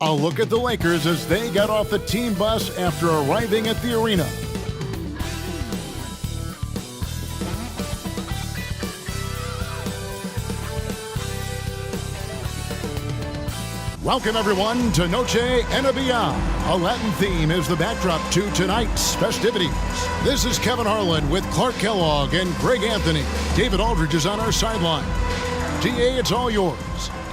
A look at the Lakers as they got off the team bus after arriving at the arena. Welcome, everyone, to Noche and Beyond. A Latin theme is the backdrop to tonight's festivities. This is Kevin Harlan with Clark Kellogg and Greg Anthony. David Aldridge is on our sideline. DA, it's all yours.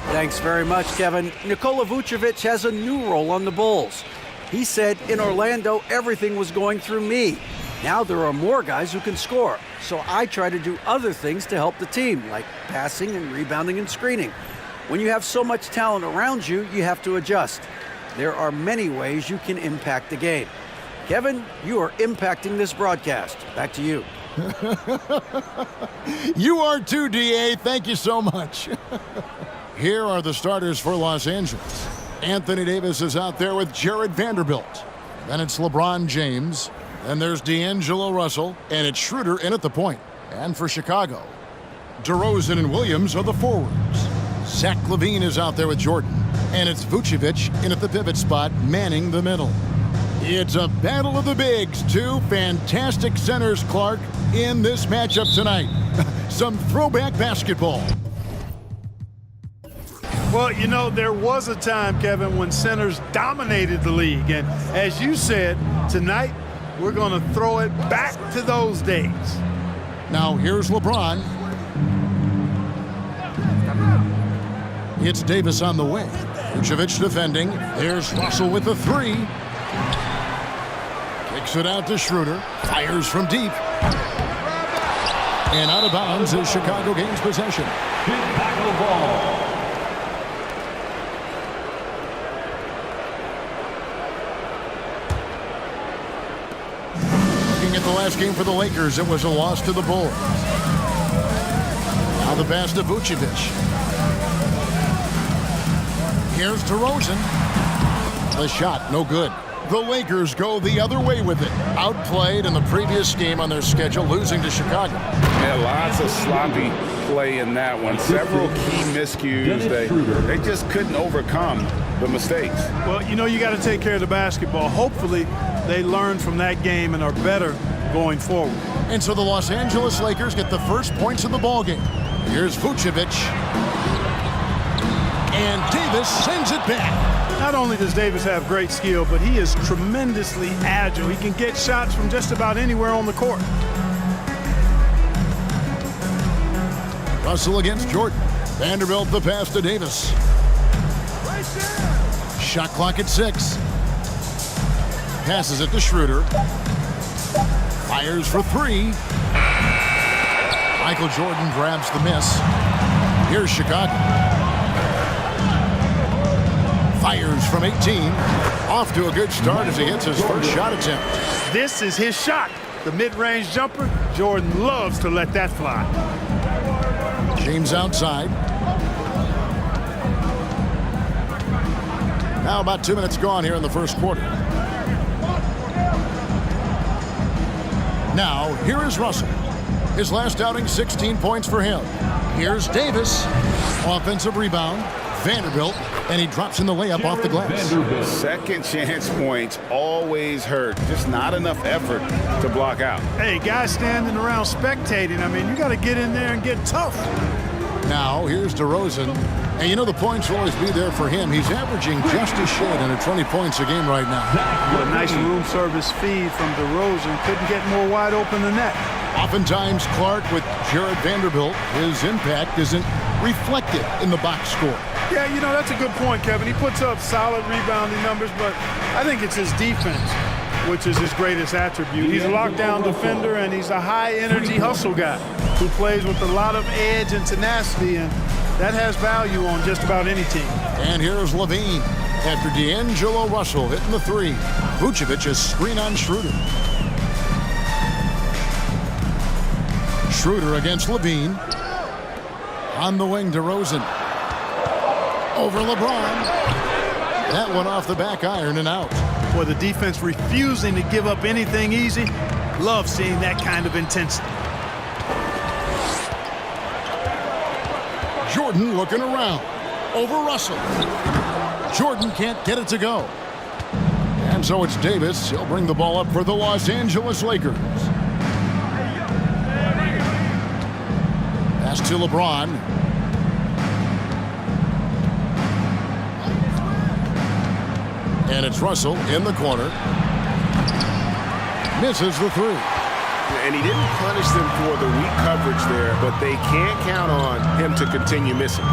Thanks very much, Kevin. Nikola Vucevic has a new role on the Bulls. He said, in Orlando, everything was going through me. Now there are more guys who can score, so I try to do other things to help the team, like passing and rebounding and screening. When you have so much talent around you, you have to adjust. There are many ways you can impact the game. Kevin, you are impacting this broadcast. Back to you. You are too, DA. Thank you so much. Here are the starters for Los Angeles. Anthony Davis is out there with Jared Vanderbilt. Then it's LeBron James. Then there's D'Angelo Russell. And it's Schroeder in at the point. And for Chicago, DeRozan and Williams are the forwards. Zach LaVine is out there with Jordan. And it's Vucevic in at the pivot spot, manning the middle. It's a battle of the bigs. Two fantastic centers, Clark, in this matchup tonight. Some throwback basketball. Well, you know, there was a time, Kevin, when centers dominated the league. And as you said, tonight we're going to throw it back to those days. Now here's LeBron. It's Davis on the wing. Vucevic defending. Here's Russell with the three. Kicks it out to Schroeder. Fires from deep. And out of bounds as Chicago gains possession. Chicago ball. Looking at the last game for the Lakers, it was a loss to the Bulls. Now the pass to Vucevic. Here's DeRozan. The shot, no good. The Lakers go the other way with it. Outplayed in the previous game on their schedule, losing to Chicago. Yeah, lots of sloppy play in that one. Several key miscues. They just couldn't overcome the mistakes. Well, you know, you got to take care of the basketball. Hopefully, they learned from that game and are better going forward. And so the Los Angeles Lakers get the first points of the ballgame. Here's Vucevic. And Davis sends it back. Not only does Davis have great skill, but he is tremendously agile. He can get shots from just about anywhere on the court. Russell against Jordan. Vanderbilt the pass to Davis. Shot clock at 6. Passes it to Schroeder. Fires for 3. Michael Jordan grabs the miss. Here's Chicago. Fires from 18. Off to a good start as he hits his first shot attempt. This is his shot. The mid-range jumper. Jordan loves to let that fly. James outside. Now about 2 minutes gone here in the first quarter. Now, here is Russell. His last outing, 16 points for him. Here's Davis. Offensive rebound. Vanderbilt. And he drops in the layup off the glass. Second chance points always hurt. Just not enough effort to block out. Hey, guys standing around spectating. I mean, you got to get in there and get tough. Now, here's DeRozan. And you know the points will always be there for him. He's averaging just a shade under 20 points a game right now. A nice room service feed from DeRozan. Couldn't get more wide open than that. Oftentimes, Clark, with Jared Vanderbilt, his impact isn't reflected in the box score. Yeah, you know, that's a good point, Kevin. He puts up solid rebounding numbers, but I think it's his defense, which is his greatest attribute. He's a lockdown defender, and he's a high-energy hustle guy who plays with a lot of edge and tenacity, and that has value on just about any team. And here's LaVine after D'Angelo Russell hitting the 3. Vucevic is screen on Schroeder. Schroeder against LaVine. On the wing, DeRozan. Over LeBron. That one off the back iron and out. Boy, the defense refusing to give up anything easy. Love seeing that kind of intensity. Jordan looking around. Over Russell. Jordan can't get it to go. And so it's Davis. He'll bring the ball up for the Los Angeles Lakers. Pass to LeBron. And it's Russell in the corner. Misses the three. And he didn't punish them for the weak coverage there, but they can't count on him to continue missing.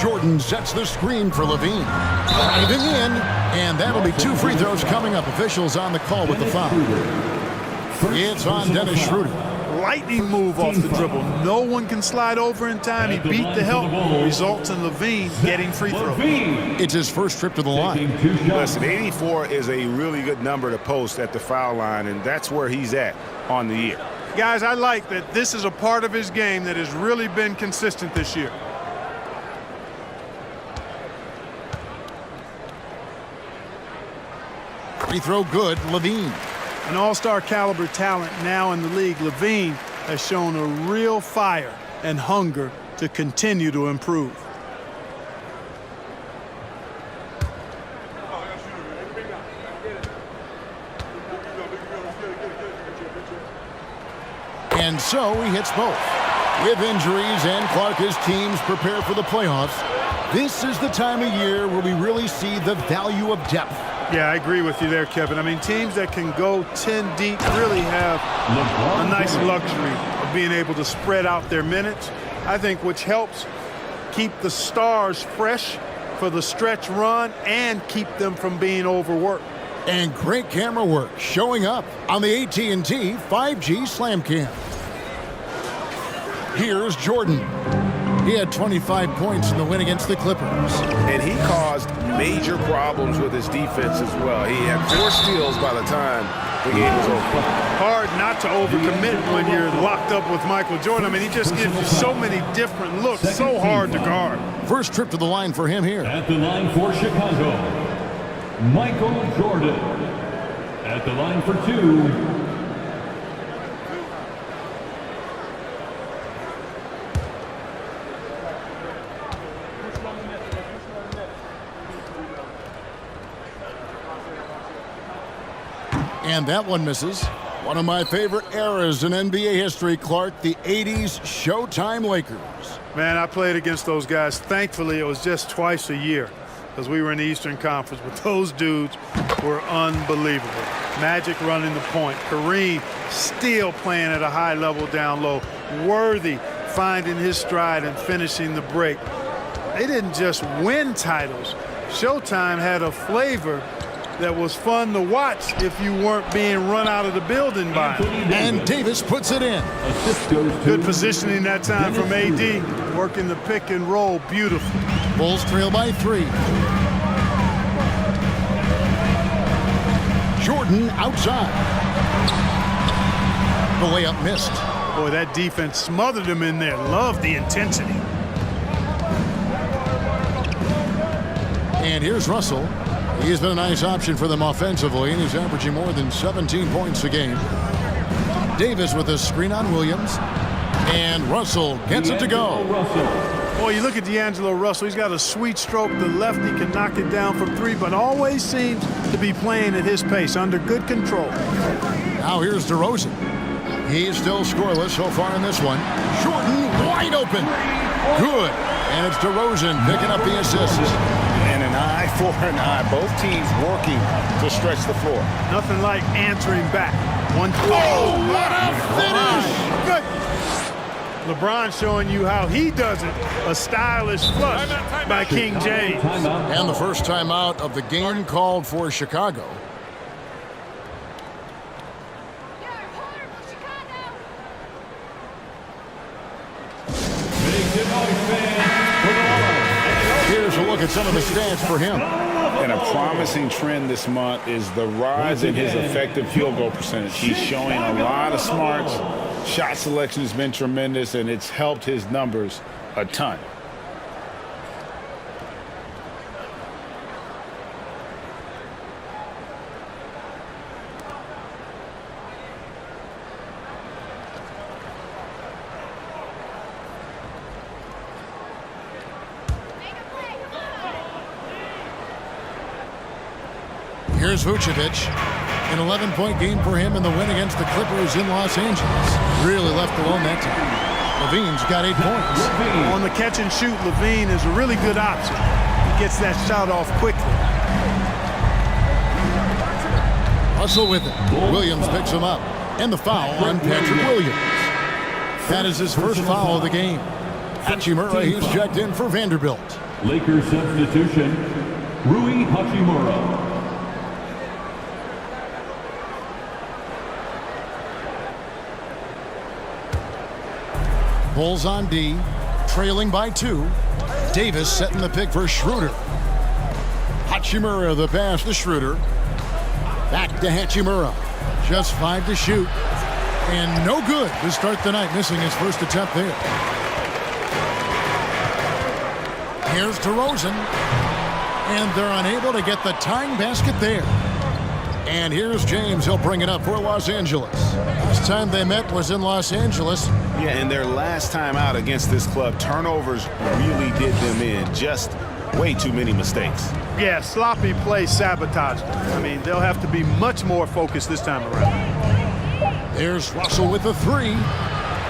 Jordan sets the screen for Levine. Driving in, and that'll be 2 free throws coming up. Officials on the call with the foul. It's on Dennis Schroeder. Lightning move off the dribble. No one can slide over in time. He beat the help. Results in Levine getting free throws. It's his first trip to the line. Listen, 84 is a really good number to post at the foul line, and that's where he's at on the year. Guys, I like that this is a part of his game that has really been consistent this year. Free throw good, Levine. An all-star caliber talent now in the league, Levine has shown a real fire and hunger to continue to improve. And so he hits both. With injuries and Clark, his teams prepare for the playoffs. This is the time of year where we really see the value of depth. Yeah, I agree with you there, Kevin. I mean, teams that can go 10 deep really have a nice luxury of being able to spread out their minutes. I think which helps keep the stars fresh for the stretch run and keep them from being overworked. And great camera work showing up on the AT&T 5G Slam Cam. Here's Jordan. He had 25 points in the win against the Clippers. And he caused major problems with his defense as well. He had 4 steals by the time the game was over. Hard not to overcommit when you're locked up with Michael Jordan. I mean, he just gives you so many different looks, so hard to guard. First trip to the line for him here. At the line for Chicago, Michael Jordan. At the line for 2, And that one misses. One of my favorite eras in NBA history, Clark, the 80s Showtime Lakers. Man, I played against those guys. Thankfully, it was just twice a year because we were in the Eastern Conference. But those dudes were unbelievable. Magic running the point. Kareem still playing at a high level down low. Worthy finding his stride and finishing the break. They didn't just win titles. Showtime had a flavor that was fun to watch if you weren't being run out of the building by him. And Davis puts it in. Good positioning that time from AD, working the pick and roll beautiful. Bulls trail by 3. Jordan outside. The layup missed. Boy, that defense smothered him in there. Love the intensity. And here's Russell. He's been a nice option for them offensively, and he's averaging more than 17 points a game. Davis with a screen on Williams. And Russell gets it to go. Boy, you look at D'Angelo Russell. He's got a sweet stroke. The lefty can knock it down from 3, but always seems to be playing at his pace, under good control. Now here's DeRozan. He's still scoreless so far in this one. Jordan wide open. Good. And it's DeRozan picking up the assist. And an eye for an eye. Both teams working to stretch the floor. Nothing like answering back. One. Oh, what a finish! Good. LeBron showing you how he does it. A stylish flush by King James. And the first timeout of the game called for Chicago. Here's a look at some of the stats for him. And a promising trend this month is the rise in his effective field goal percentage. He's showing a lot of smarts. Shot selection has been tremendous, and it's helped his numbers a ton. Here's Vucevic. An 11-point game for him in the win against the Clippers in Los Angeles. Really left alone that time. Levine's got 8 points. On the catch and shoot, Levine is a really good option. He gets that shot off quickly. Hustle with it. Williams picks him up. And the foul on Patrick Williams. That is his first foul of the game. Hachimura, he's checked in for Vanderbilt. Lakers substitution, Rui Hachimura. Bulls on D, trailing by 2. Davis setting the pick for Schroeder. Hachimura the pass to Schroeder. Back to Hachimura. Just 5 to shoot. And no good to start the night, missing his first attempt there. Here's DeRozan. And they're unable to get the tying basket there. And here's James. He'll bring it up for Los Angeles. Last time they met was in Los Angeles. Yeah, and their last time out against this club, turnovers really did them in. Just way too many mistakes. Yeah, sloppy play sabotaged them. I mean, they'll have to be much more focused this time around. There's Russell with the 3.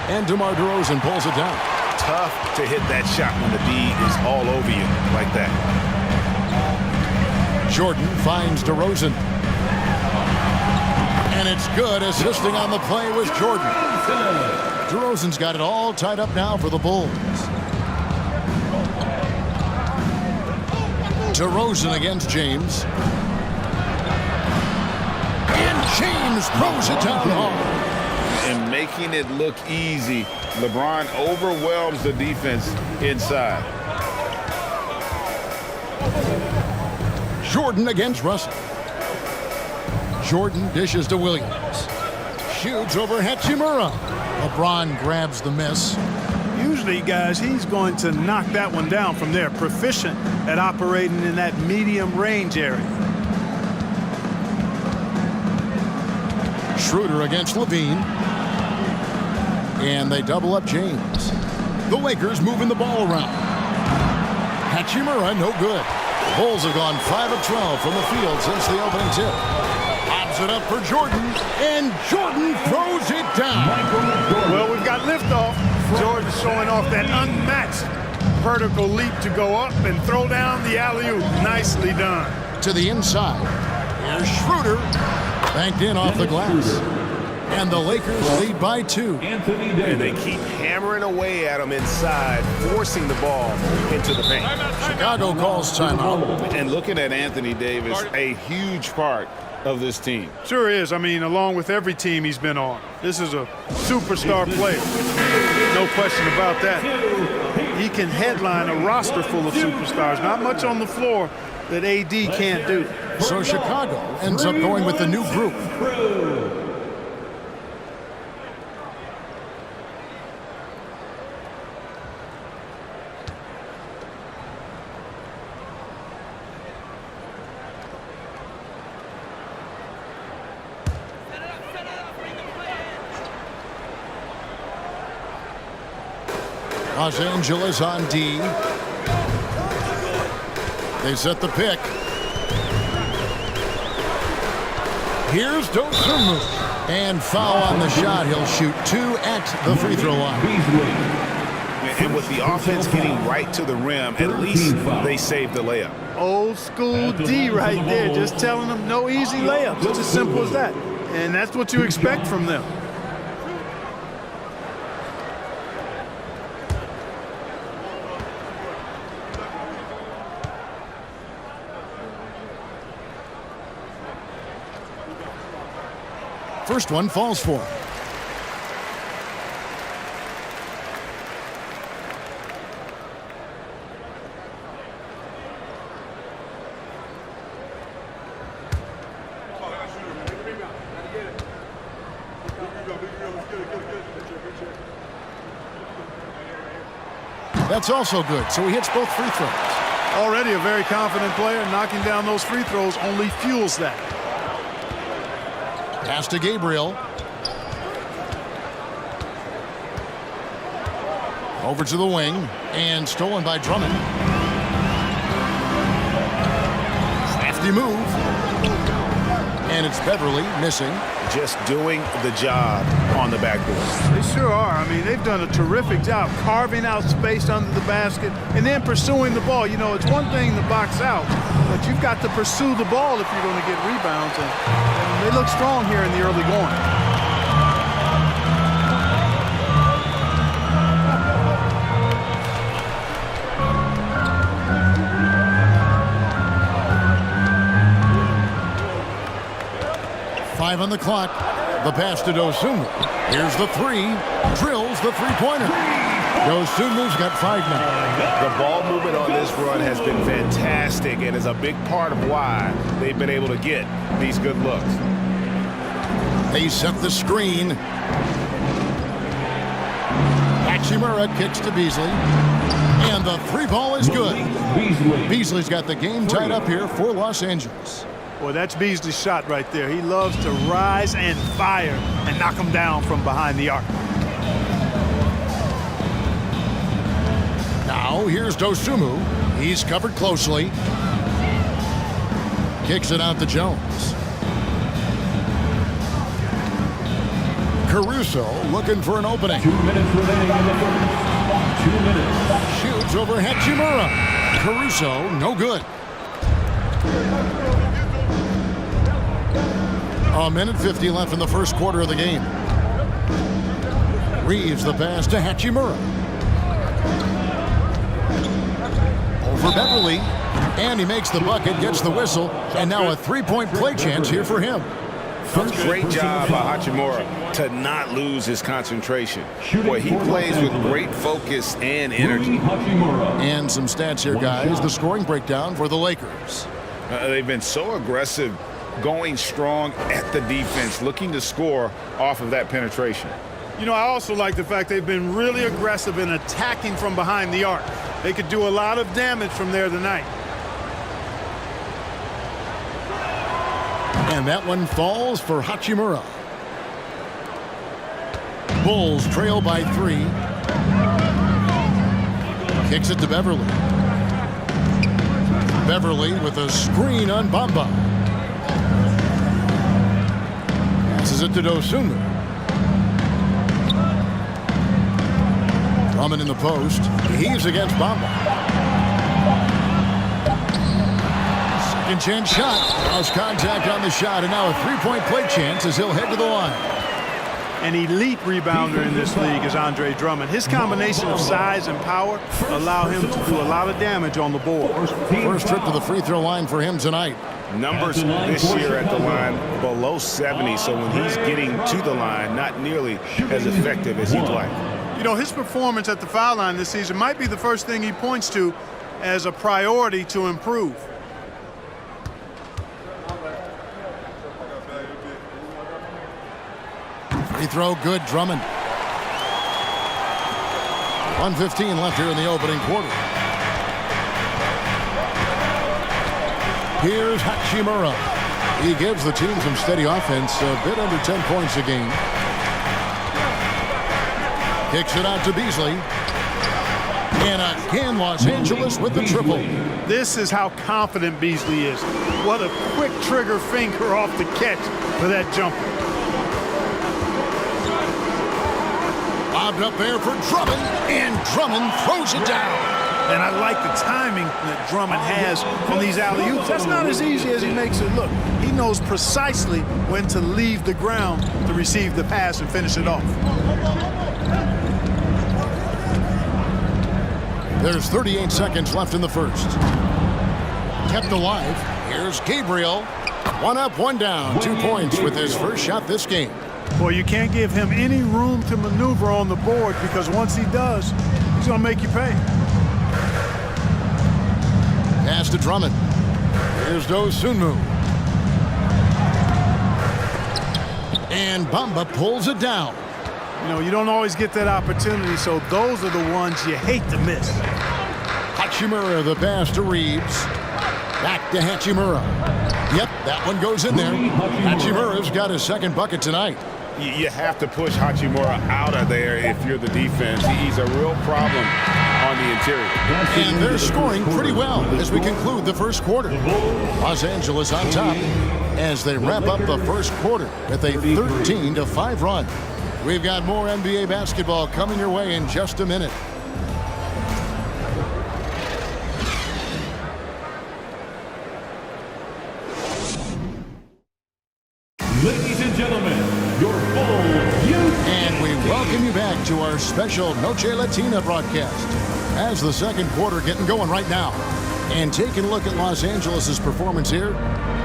And DeMar DeRozan pulls it down. Tough to hit that shot when the D is all over you like that. Jordan finds DeRozan. And it's good. Assisting on the play was Jordan. DeRozan's got it all tied up now for the Bulls. DeRozan against James. And James throws it down hard. And making it look easy, LeBron overwhelms the defense inside. Jordan against Russell. Jordan dishes to Williams. Shoots over Hachimura. LeBron grabs the miss. Usually, guys, he's going to knock that one down from there. Proficient at operating in that medium range area. Schroeder against Levine. And they double up James. The Lakers moving the ball around. Hachimura, no good. The Bulls have gone 5 of 12 from the field since the opening tip. Lobs it up for Jordan, and Jordan throws it down. Well, we've got liftoff. Jordan showing off that unmatched vertical leap to go up and throw down the alley-oop. Nicely done. To the inside. Here's Schroeder. Banked in off the glass. And the Lakers lead by 2. Anthony Davis. And they keep hammering away at him inside, forcing the ball into the paint. Chicago calls timeout. And looking at Anthony Davis, a huge part of this team. Sure is. I mean, along with every team he's been on. This is a superstar player. No question about that. He can headline a roster full of superstars. Not much on the floor that AD can't do. So Chicago ends up going with the new group. Los Angeles on D. They set the pick. Here's Dosunmu. And foul on the shot. He'll shoot 2 at the free throw line. And with the offense getting right to the rim, at least they saved the layup. Old school D right there. Just telling them no easy layups. It's as simple as that. And that's what you expect from them. First one falls for him. That's also good, so he hits both free throws. Already a very confident player. Knocking down those free throws only fuels that. Pass to Gabriel. Over to the wing, and stolen by Drummond. Crafty move. And it's Beverly missing. Just doing the job on the backboard. They sure are. I mean, they've done a terrific job carving out space under the basket and then pursuing the ball. You know, it's one thing to box out, but you've got to pursue the ball if you're going to get rebounds. And they look strong here in the early going. Five on the clock. The pass to Dosunmu. Here's the three. Drills the three-pointer. Dosunmu's got 5 now. The ball movement on this run has been fantastic and is a big part of why they've been able to get these good looks. They set the screen. Hachimura kicks to Beasley. And the three ball is good. Beasley's got the game tied up here for Los Angeles. Well, that's Beasley's shot right there. He loves to rise and fire and knock him down from behind the arc. Now, here's Dosunmu. He's covered closely. Kicks it out to Jones. Caruso looking for an opening. 2 minutes remaining in the first. 2 minutes. Shoots over Hachimura. Caruso, no good. A minute 50 left in the first quarter of the game. Reeves the pass to Hachimura. Over Beverly. And he makes the bucket, gets the whistle, and now a three-point play chance here for him. Great job by Hachimura to not lose his concentration. Boy, he plays with great focus and energy. And some stats here, guys. The scoring breakdown for the Lakers. They've been so aggressive, going strong at the defense, looking to score off of that penetration. You know, I also like the fact they've been really aggressive in attacking from behind the arc. They could do a lot of damage from there tonight. And that one falls for Hachimura. Bulls trail by 3. Kicks it to Beverly. Beverly with a screen on Bamba. Passes it to Dosunmu. Drummond in the post. Heaves against Bamba. Second chance shot. Lost contact on the shot, and now a three-point play chance as he'll head to the line. An elite rebounder in this league is Andre Drummond. His combination of size and power allow him to do a lot of damage on the board. First trip to the free throw line for him tonight. Numbers this year at the line below 70, so when he's getting to the line, not nearly as effective as he'd like. You know, his performance at the foul line this season might be the first thing he points to as a priority to improve. Free throw good, Drummond. 1:15 left here in the opening quarter. Here's Hachimura. He gives the team some steady offense, a bit under 10 points a game. Kicks it out to Beasley. And again, Los Angeles with the triple. This is how confident Beasley is. What a quick trigger finger off the catch for that jumper. Lobbed up there for Drummond, and Drummond throws it down. And I like the timing that Drummond has on these alley-oops. That's not as easy as he makes it look. He knows precisely when to leave the ground to receive the pass and finish it off. There's 38 seconds left in the first. Kept alive. Here's Gabriel. One up, one down. 2 points with his first shot this game. Well, you can't give him any room to maneuver on the board because once he does, he's going to make you pay. Pass to Drummond. Here's Dosunmu. And Bamba pulls it down. You know, you don't always get that opportunity, so those are the ones you hate to miss. Hachimura, the pass to Reeves. Back to Hachimura. Yep, that one goes in there. Hachimura's got his second bucket tonight. You have to push Hachimura out of there if you're the defense. He's a real problem on the interior. And they're scoring pretty well as we conclude the first quarter. Los Angeles on top, as they wrap up the first quarter with a 13-5 run. We've got more NBA basketball coming your way in just a minute. Ladies and gentlemen, your full And we welcome you back to our special Noche Latina broadcast as the second quarter getting going right now. And taking a look at Los Angeles' performance here,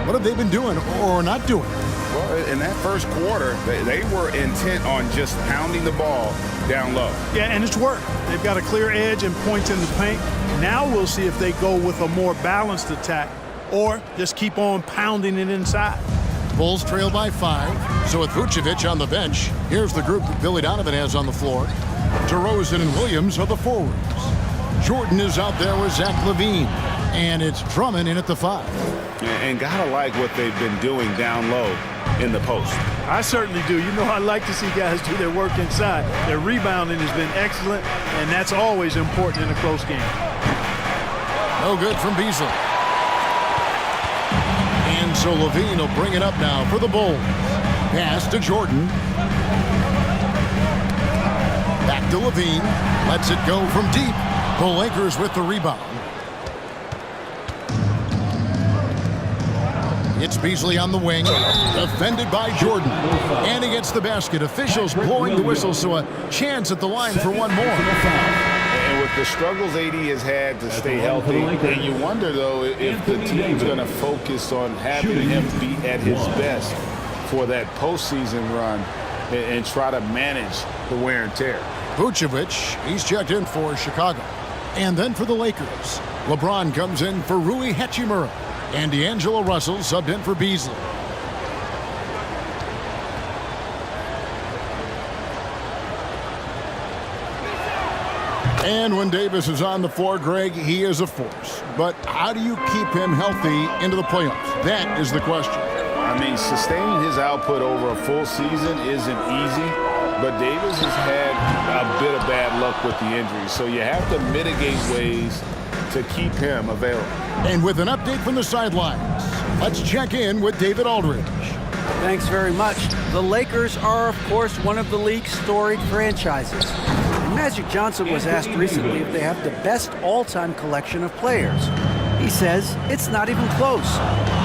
what have they been doing or not doing? Well, in that first quarter, they were intent on just pounding the ball down low. Yeah, and it's worked. They've got a clear edge and points in the paint. Now we'll see if they go with a more balanced attack or just keep on pounding it inside. Bulls trail by 5. So with Vucevic on the bench, here's the group that Billy Donovan has on the floor. DeRozan and Williams are the forwards. Jordan is out there with Zach LaVine. And it's Drummond in at the 5. And gotta like what they've been doing down low in the post. I certainly do. You know, I like to see guys do their work inside. Their rebounding has been excellent, and that's always important in a close game. No good from Beasley. And so LaVine will bring it up now for the Bulls. Pass to Jordan. Back to LaVine. Lets it go from deep. The Lakers with the rebound. It's Beasley on the wing, defended by Jordan. And he gets the basket. Officials blowing the whistle, so a chance at the line for one more. And with the struggles AD has had to stay healthy, and you wonder, though, if the team's going to focus on having him be at his best for that postseason run and try to manage the wear and tear. Vucevic, he's checked in for Chicago. And then for the Lakers, LeBron comes in for Rui Hachimura. And D'Angelo Russell subbed in for Beasley. And when Davis is on the floor, Greg, he is a force. But how do you keep him healthy into the playoffs? That is the question. I mean, sustaining his output over a full season isn't easy, but Davis has had a bit of bad luck with the injury. So you have to mitigate ways to keep him available. And with an update from the sidelines, let's check in with David Aldridge. Thanks very much. The Lakers are, of course, one of the league's storied franchises. And Magic Johnson was asked recently if they have the best all-time collection of players. He says it's not even close.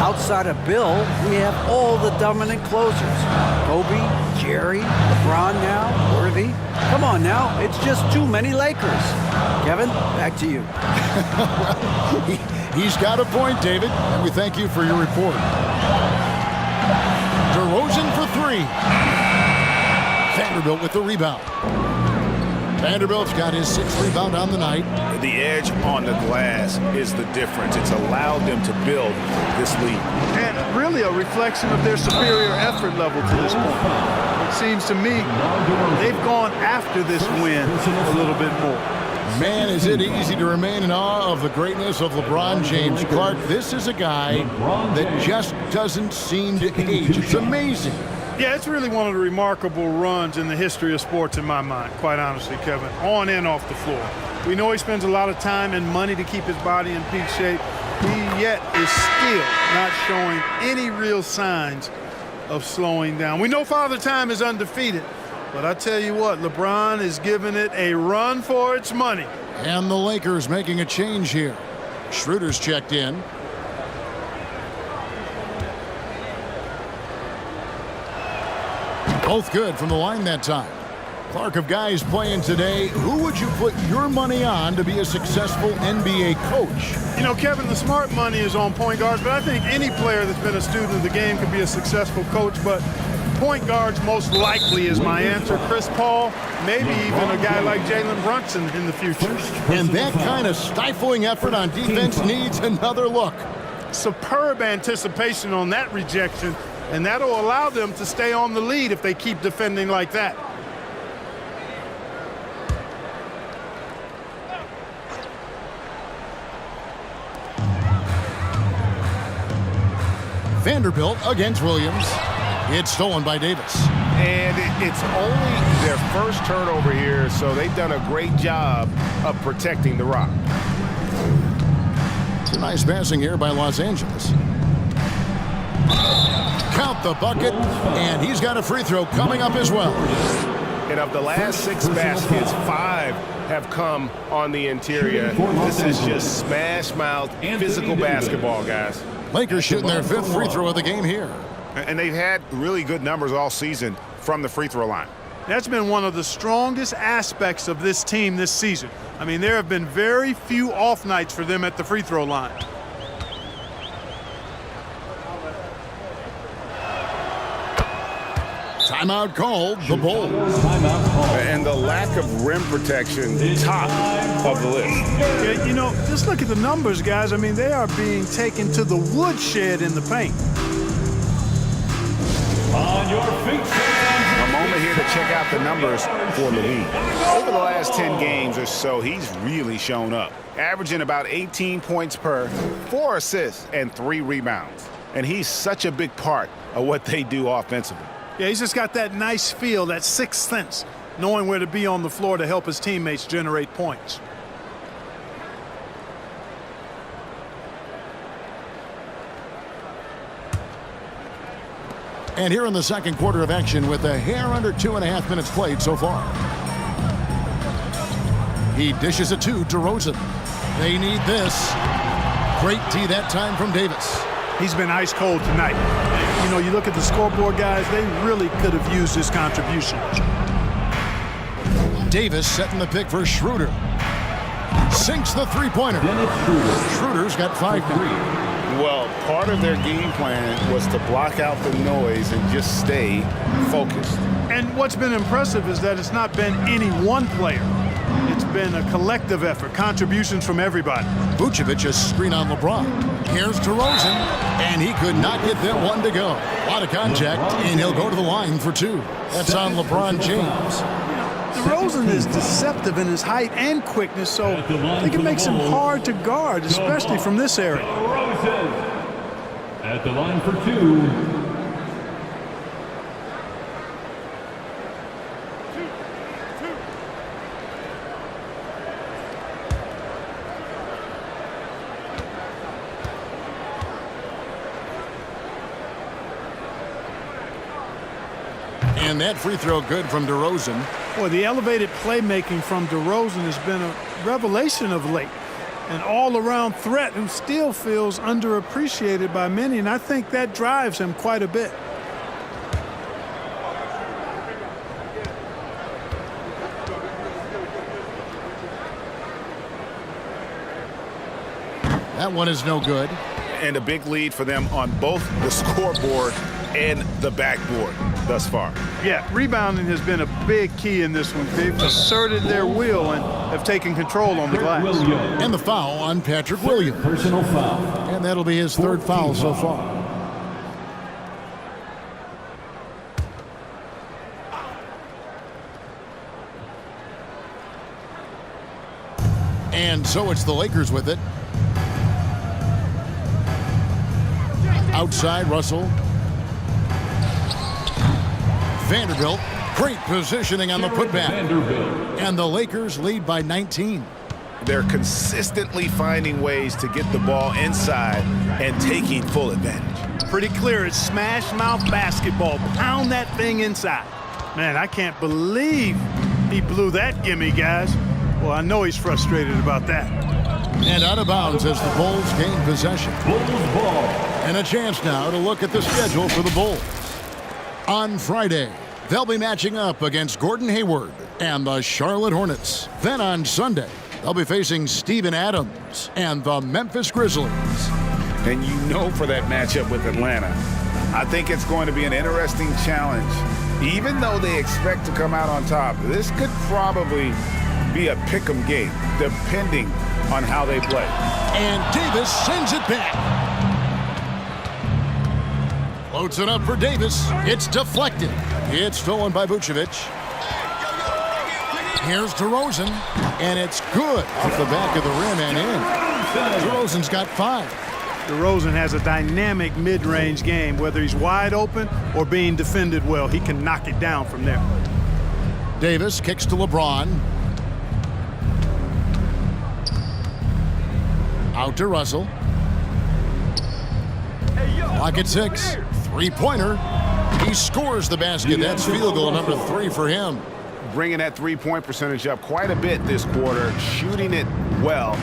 Outside of Bill, we have all the dominant closers. Kobe, Jerry, LeBron now, Worthy. Come on now, it's just too many Lakers. Kevin, back to you. He's got a point, David, and we thank you for your report. DeRozan for 3. Vanderbilt with the rebound. Vanderbilt's got his 6th rebound on the night. The edge on the glass is the difference. It's allowed them to build this lead. And really a reflection of their superior effort level to this point. It seems to me they've gone after this win a little bit more. Man, is it easy to remain in awe of the greatness of LeBron James. Clark, this is a guy that just doesn't seem to age. It's amazing. Yeah, it's really one of the remarkable runs in the history of sports in my mind, quite honestly, Kevin, on and off the floor. We know he spends a lot of time and money to keep his body in peak shape. He yet is still not showing any real signs of slowing down. We know Father Time is undefeated, but I tell you what, LeBron is giving it a run for its money. And the Lakers making a change here. Schroeder's checked in. Both good from the line that time. Clark, of guys playing today, who would you put your money on to be a successful NBA coach? You know, Kevin, the smart money is on point guards, but I think any player that's been a student of the game could be a successful coach, but point guards most likely is my answer. Chris Paul, maybe even a guy like Jalen Brunson in the future. And that kind of stifling effort on defense needs another look. Superb anticipation on that rejection, and that'll allow them to stay on the lead if they keep defending like that. Vanderbilt against Williams. It's stolen by Davis. And it's only their first turnover here, so they've done a great job of protecting the rock. It's a nice passing here by Los Angeles. count the bucket, and he's got a free throw coming up as well. And of the last 6 baskets, 5 have come on the interior. This is just smash-mouth, physical basketball, guys. Lakers shooting their 5th free throw of the game here. And they've had really good numbers all season from the free throw line. That's been one of the strongest aspects of this team this season. I mean, there have been very few off nights for them at the free throw line. Timeout called, the Bulls. And the lack of rim protection, top of the list. Yeah, you know, just look at the numbers, guys. I mean, they are being taken to the woodshed in the paint. On your feet. A moment here to check out the numbers for Louis. Over the last 10 games or so, he's really shown up, averaging about 18 points per, 4 assists, and 3 rebounds. And he's such a big part of what they do offensively. Yeah, he's just got that nice feel, that sixth sense, knowing where to be on the floor to help his teammates generate points. And here in the second quarter of action with a hair under 2.5 minutes played so far. He dishes it to DeRozan. They need this. Great D that time from Davis. He's been ice cold tonight. You know, you look at the scoreboard, guys, they really could have used his contribution. Davis setting the pick for Schroeder. Sinks the three-pointer. Schroeder's got 5 now. Well, part of their game plan was to block out the noise and just stay focused. And what's been impressive is that it's not been any one player. It's been a collective effort, contributions from everybody. Vucevic a screen on LeBron. Here's DeRozan, and he could not get that one to go. A lot of contact, and he'll go to the line for 2. That's on LeBron James. DeRozan is deceptive in his height and quickness, so I think it makes him hard to guard, especially from this area. At the line for 2. And that free throw good from DeRozan. Boy, the elevated playmaking from DeRozan has been a revelation of late. An all-around threat who still feels underappreciated by many, and I think that drives him quite a bit. That one is no good. And a big lead for them on both the scoreboard and the backboard thus far. Yeah, rebounding has been a big key in this one. They've asserted their will and have taken control on the glass. And the foul on Patrick Williams. Personal foul. And that'll be his 3rd foul so far. And so it's the Lakers with it. Outside, Russell. Vanderbilt, great positioning on the putback. And the Lakers lead by 19. They're consistently finding ways to get the ball inside and taking full advantage. Pretty clear, it's smash-mouth basketball. Pound that thing inside. Man, I can't believe he blew that gimme, guys. Well, I know he's frustrated about that. And out of bounds as the Bulls gain possession. Bulls ball. And a chance now to look at the schedule for the Bulls. On Friday, they'll be matching up against Gordon Hayward and the Charlotte Hornets. Then on Sunday, they'll be facing Steven Adams and the Memphis Grizzlies. And you know for that matchup with Atlanta, I think it's going to be an interesting challenge. Even though they expect to come out on top, this could probably be a pick'em game, depending on how they play. And Davis sends it back. Floats it up for Davis. It's deflected. It's stolen by Vucevic. Here's DeRozan, and it's good off the back of the rim and in. DeRozan's got 5. DeRozan has a dynamic mid-range game. Whether he's wide open or being defended well, he can knock it down from there. Davis kicks to LeBron. Out to Russell. Clock at 6. Three-pointer. He scores the basket. That's field goal number 3 for him. Bringing that three-point percentage up quite a bit this quarter, shooting it well.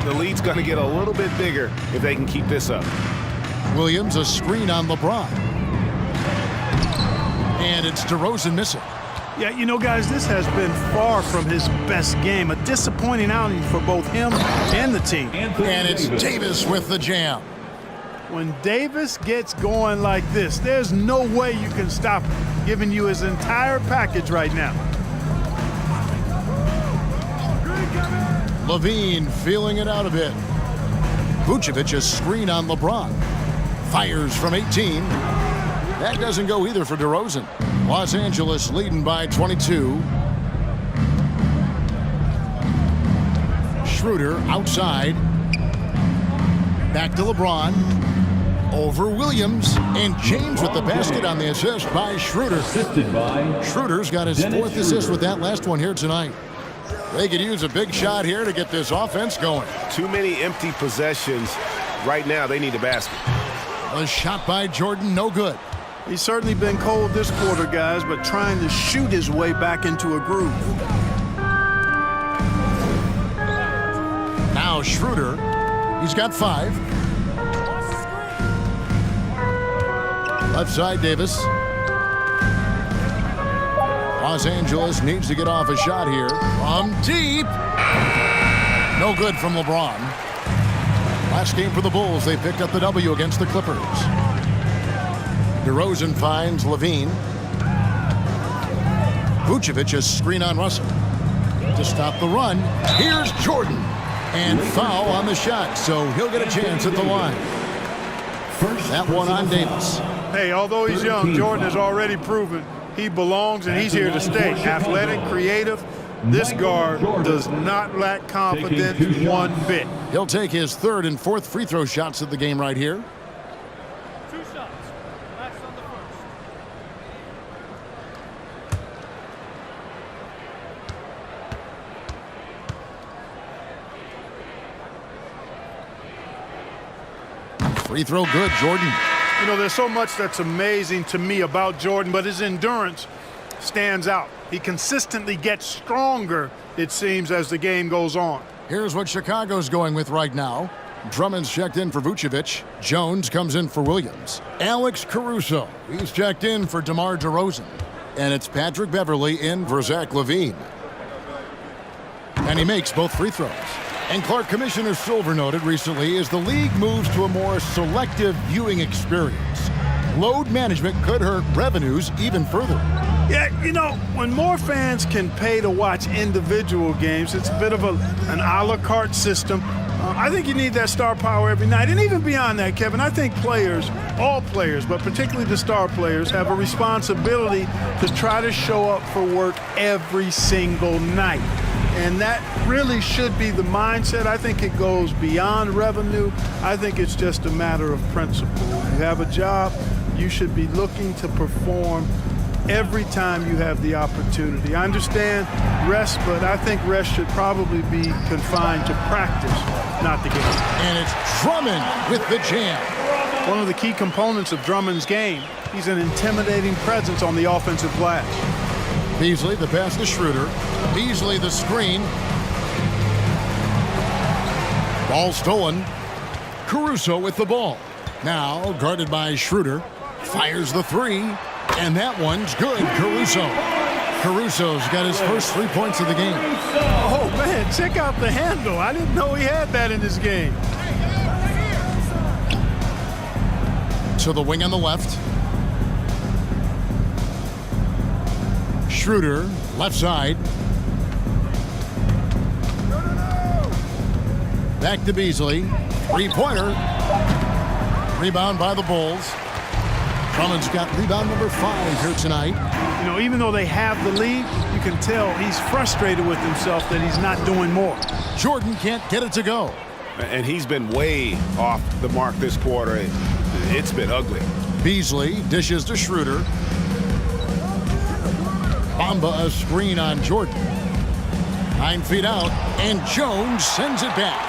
The lead's going to get a little bit bigger if they can keep this up. Williams, a screen on LeBron. And it's DeRozan missing. Yeah, you know, guys, this has been far from his best game. A disappointing outing for both him and the team. And it's Davis with the jam. When Davis gets going like this, there's no way you can stop him, giving you his entire package right now. Levine feeling it out a bit. Vucevic, a screen on LeBron. Fires from 18. That doesn't go either for DeRozan. Los Angeles leading by 22. Schroeder outside. Back to LeBron. Over Williams. And James with the basket on the assist by Schroeder. Assisted by Schroeder's got his Dennis 4th assist Schroeder. with that last one here tonight. They could use a big shot here to get this offense going. Too many empty possessions. Right now, they need a basket. A shot by Jordan, no good. He's certainly been cold this quarter, guys, but trying to shoot his way back into a groove. Now Schroeder, he's got 5. Left side, Davis. Los Angeles needs to get off a shot here. From deep. No good from LeBron. Last game for the Bulls, they picked up the W against the Clippers. DeRozan finds Levine. Vucevic, a screen on Russell. To stop the run, here's Jordan. And foul on the shot, so he'll get a chance at the line. That one on Davis. Hey, although he's young, Jordan has already proven he belongs and he's here to stay. Athletic, creative. This guard does not lack confidence one bit. He'll take his 3rd and 4th free throw shots of the game right here. 2 shots. Relax on the first. Free throw good, Jordan. You know, there's so much that's amazing to me about Jordan, but his endurance stands out. He consistently gets stronger, it seems, as the game goes on. Here's what Chicago's going with right now. Drummond's checked in for Vucevic. Jones comes in for Williams. Alex Caruso, he's checked in for DeMar DeRozan. And it's Patrick Beverley in for Zach LaVine. And he makes both free throws. And Clark, Commissioner Silver noted recently as the league moves to a more selective viewing experience, load management could hurt revenues even further. Yeah, you know, when more fans can pay to watch individual games, it's a bit of an a la carte system. I think you need that star power every night. And even beyond that, Kevin, I think players, all players, but particularly the star players, have a responsibility to try to show up for work every single night. And that really should be the mindset. I think it goes beyond revenue. I think it's just a matter of principle. You have a job, you should be looking to perform every time you have the opportunity. I understand rest, but I think rest should probably be confined to practice, not the game. And it's Drummond with the jam. One of the key components of Drummond's game, he's an intimidating presence on the offensive glass. Beasley, the pass to Schroeder. Beasley, the screen. Ball stolen. Caruso with the ball. Now guarded by Schroeder. Fires the 3. And that one's good. Caruso's got his first 3 points of the game. Oh, man, check out the handle. I didn't know he had that in his game. To the wing on the left. Schroeder, left side. Back to Beasley. 3-pointer. Rebound by the Bulls. Drummond's got rebound number 5 here tonight. You know, even though they have the lead, you can tell he's frustrated with himself that he's not doing more. Jordan can't get it to go. And he's been way off the mark this quarter. It's been ugly. Beasley dishes to Schroeder. Bamba a screen on Jordan. 9 feet out, and Jones sends it back.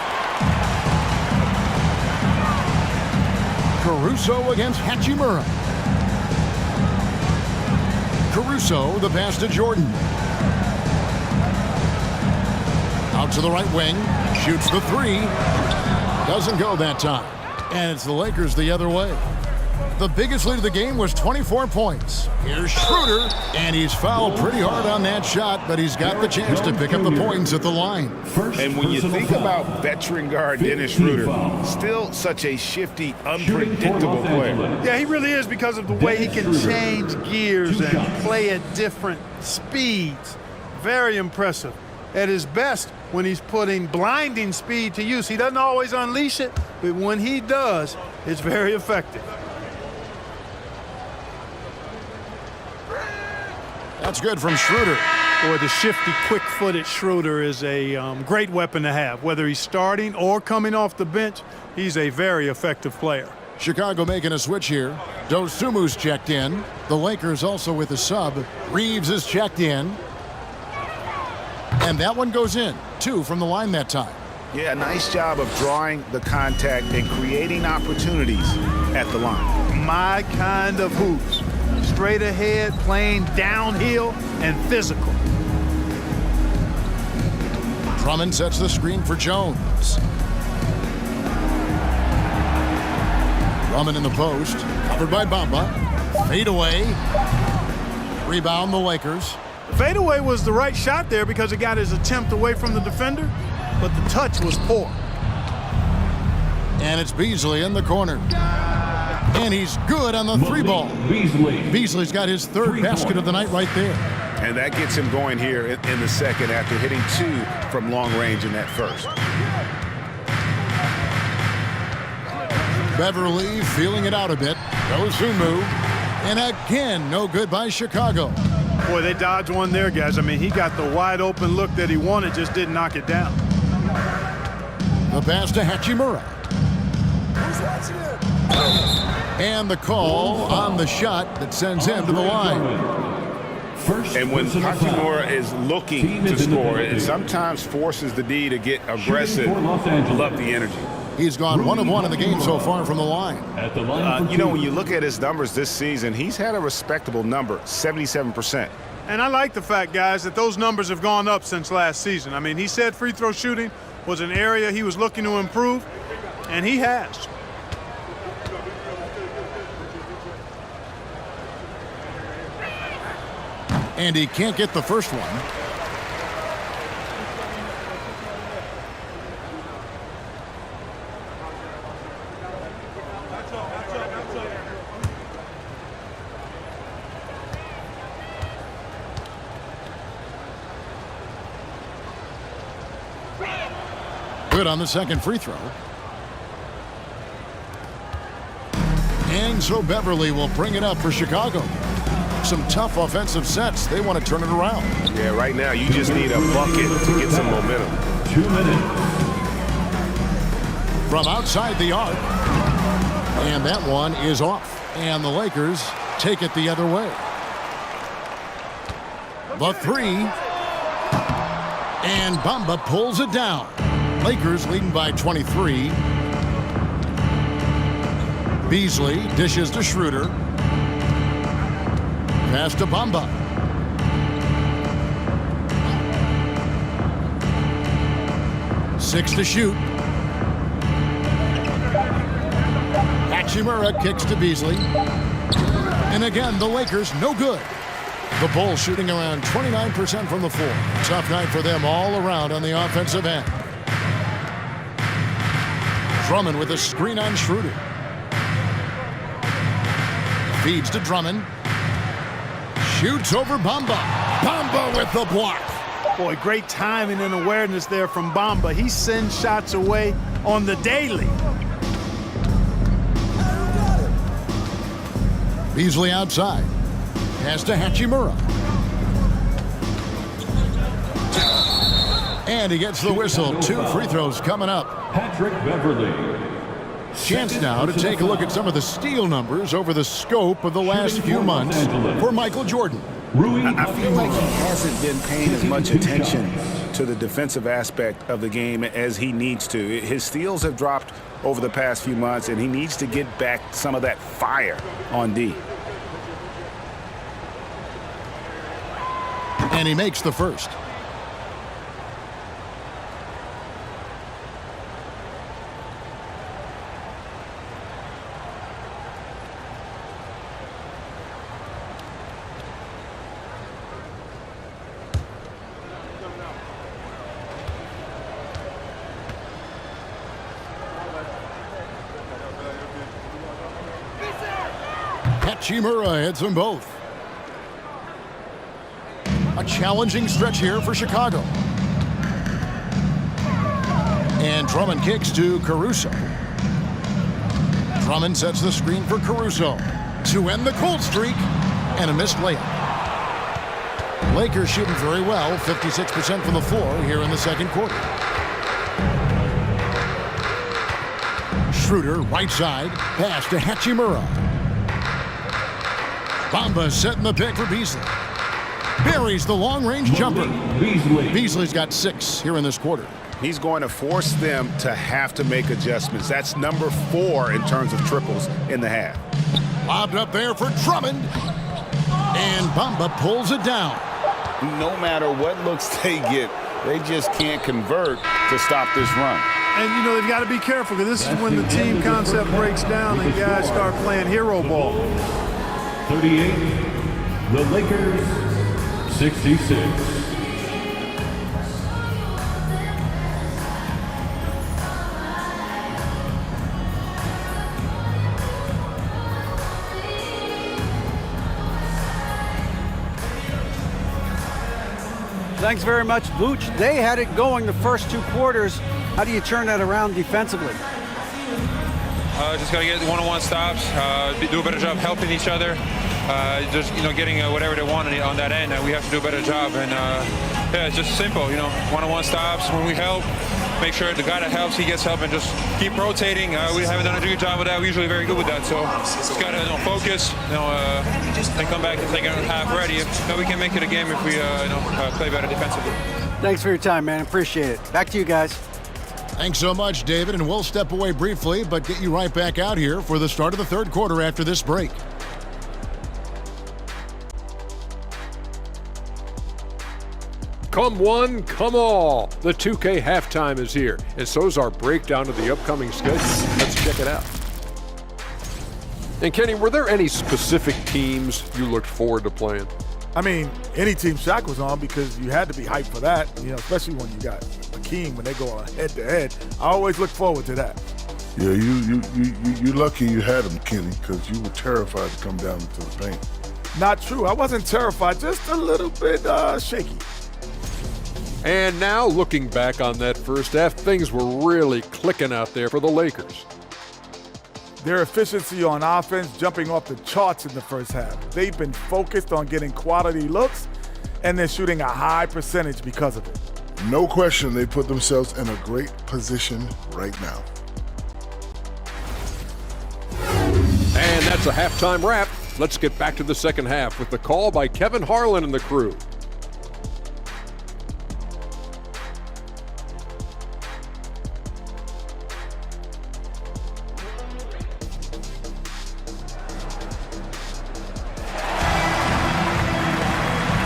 Caruso against Hachimura. Caruso, the pass to Jordan. Out to the right wing. Shoots the three. Doesn't go that time. And it's the Lakers the other way. The biggest lead of the game was 24 points. Here's Schroeder, and he's fouled pretty hard on that shot, but he's got the chance to pick up the points at the line. And when you think about veteran guard Dennis Schroeder, still such a shifty, unpredictable player. Yeah, he really is because of the way he can change gears and play at different speeds. Very impressive. At his best, when he's putting blinding speed to use, he doesn't always unleash it, but when he does, it's very effective. That's good from Schroeder. Boy, the shifty, quick-footed Schroeder is a great weapon to have. Whether he's starting or coming off the bench, he's a very effective player. Chicago making a switch here. Dosumu's checked in. The Lakers also with a sub. Reeves is checked in. And that one goes in. 2 from the line that time. Yeah, nice job of drawing the contact and creating opportunities at the line. My kind of hoops. Straight ahead, playing downhill, and physical. Drummond sets the screen for Jones. Drummond in the post, covered by Bamba. Fade away. Rebound the Lakers. The fadeaway was the right shot there because it got his attempt away from the defender, but the touch was poor. And it's Beasley in the corner. And he's good on the 3-ball. Beasley's got his 3rd basket of the night right there. And that gets him going here in the second after hitting 2 from long range in that first. Beverly feeling it out a bit. Dosunmu. And again, no good by Chicago. Boy, they dodged one there, guys. I mean, he got the wide open look that he wanted, just didn't knock it down. The pass to Hachimura. And the call on the shot that sends him to the line. And when Hachimura is looking to score, it sometimes forces the D to get aggressive. Love the energy. He's gone 1 of 1 in the game so far from the line. You know, when you look at his numbers this season, he's had a respectable number, 77%. And I like the fact, guys, that those numbers have gone up since last season. I mean, he said free throw shooting was an area he was looking to improve, and he has. And he can't get the first one. Good on the second free throw. And so Beverly will bring it up for Chicago. Some tough offensive sets. They want to turn it around. Yeah, right now you just need a bucket to get some momentum. 2 minutes. From outside the arc. And that one is off. And the Lakers take it the other way. The 3. And Bamba pulls it down. Lakers leading by 23. Beasley dishes to Schroeder. Pass to Bamba. Six to shoot. Hachimura kicks to Beasley. And again, the Lakers no good. The Bulls shooting around 29% from the floor. Tough night for them all around on the offensive end. Drummond with a screen on Schroeder. Feeds to Drummond. Shoots over Bamba. Bamba with the block. Boy, great timing and awareness there from Bamba. He sends shots away on the daily. Beasley outside. Pass to Hachimura. And he gets the whistle. 2 free throws coming up. Patrick Beverly. Chance now to take a look at some of the steal numbers over the scope of the last few months for Michael Jordan. I feel like he hasn't been paying as much attention to the defensive aspect of the game as he needs to. His steals have dropped over the past few months, and he needs to get back some of that fire on D. And he makes the first. Hachimura hits them both. A challenging stretch here for Chicago. And Drummond kicks to Caruso. Drummond sets the screen for Caruso to end the cold streak, and a missed layup. Lakers shooting very well, 56% from the floor here in the second quarter. Schroeder, right side, pass to Hachimura. Bamba setting the pick for Beasley. Buries the long-range jumper. Beasley's got 6 here in this quarter. He's going to force them to have to make adjustments. That's number 4 in terms of triples in the half. Lobbed up there for Drummond. And Bamba pulls it down. No matter what looks they get, they just can't convert to stop this run. And, you know, they've got to be careful because this is when the team concept breaks down and guys start playing hero ball. 38, the Lakers, 66. Thanks very much, Vooch. They had it going the first 2 quarters. How do you turn that around defensively? Just got to get one-on-one stops, do a better job helping each other, just, you know, getting whatever they want on that end. We have to do a better job. And, yeah, it's just simple, you know, one-on-one stops. When we help, make sure the guy that helps, he gets help, and just keep rotating. We haven't done a good job with that. We're usually very good with that. So just got to focus, and come back and take it half ready. We can make it a game if we play better defensively. Thanks for your time, man. Appreciate it. Back to you guys. Thanks so much, David, and we'll step away briefly, but get you right back out here for the start of the third quarter after this break. Come one, come all. The 2K halftime is here, and so's our breakdown of the upcoming schedule. Let's check it out. And Kenny, were there any specific teams you looked forward to playing? I mean, any team Shaq was on, because you had to be hyped for that, you know, especially when you got Akeem, when they go head-to-head. I always look forward to that. Yeah, you're lucky you had him, Kenny, because you were terrified to come down into the paint. Not true. I wasn't terrified, just a little bit shaky. And now, looking back on that first half, things were really clicking out there for the Lakers. Their efficiency on offense jumping off the charts in the first half. They've been focused on getting quality looks, and they're shooting a high percentage because of it. No question, they put themselves in a great position right now. And that's a halftime wrap. Let's get back to the second half with the call by Kevin Harlan and the crew.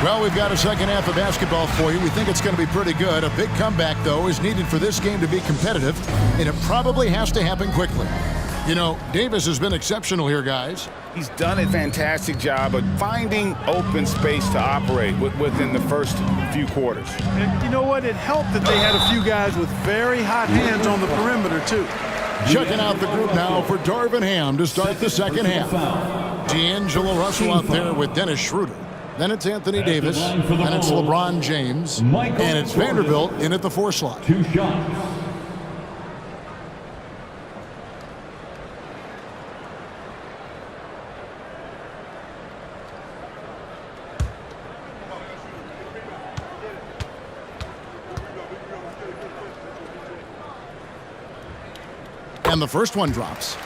Well, we've got a second half of basketball for you. We think it's going to be pretty good. A big comeback, though, is needed for this game to be competitive, and it probably has to happen quickly. You know, Davis has been exceptional here, guys. He's done a fantastic job of finding open space to operate within the first few quarters. And you know what? It helped that they had a few guys with very hot hands on the perimeter, too. Checking out the group now for Darvin Ham to start the second half. D'Angelo Russell out there with Dennis Schroeder. Then it's Anthony Davis, then it's LeBron James, and it's Vanderbilt in at the 4 slot. 2 shots. And the first one drops.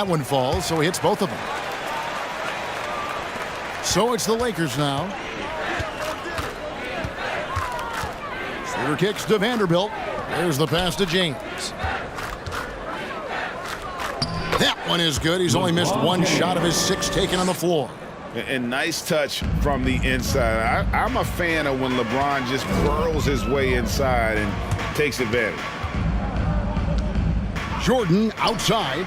That one falls, so he hits both of them. So it's the Lakers now. Shooter kicks to Vanderbilt. There's the pass to James. That one is good. He's only missed one shot of his 6 taken on the floor. And nice touch from the inside. I'm a fan of when LeBron just burrows his way inside and takes advantage. Jordan outside.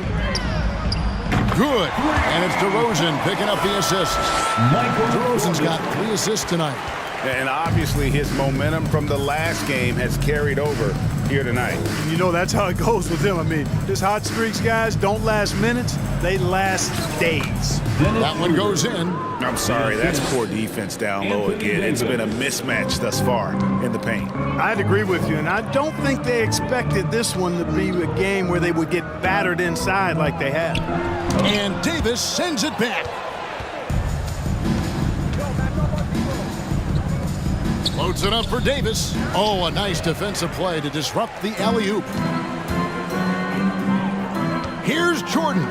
Good. And it's DeRozan picking up the assist. DeRozan's got 3 assists tonight. And obviously his momentum from the last game has carried over here tonight. You know, that's how it goes with him. I mean, his hot streaks, guys, don't last minutes. They last days. That one goes in. I'm sorry, that's poor defense down low again. It's been a mismatch thus far in the paint. I'd agree with you, and I don't think they expected this one to be a game where they would get battered inside like they have. And Davis sends it back. Loads it up for Davis. Oh, a nice defensive play to disrupt the alley-oop. Here's Jordan.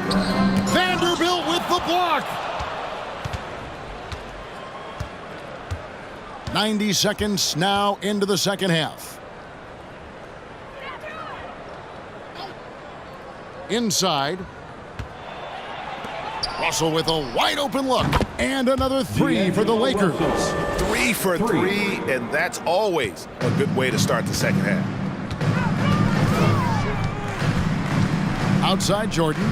Vanderbilt with the block. 90 seconds now into the second half. Inside. Russell with a wide open look. And another 3 for the Lakers. 3 for 3, and that's always a good way to start the second half. Outside Jordan.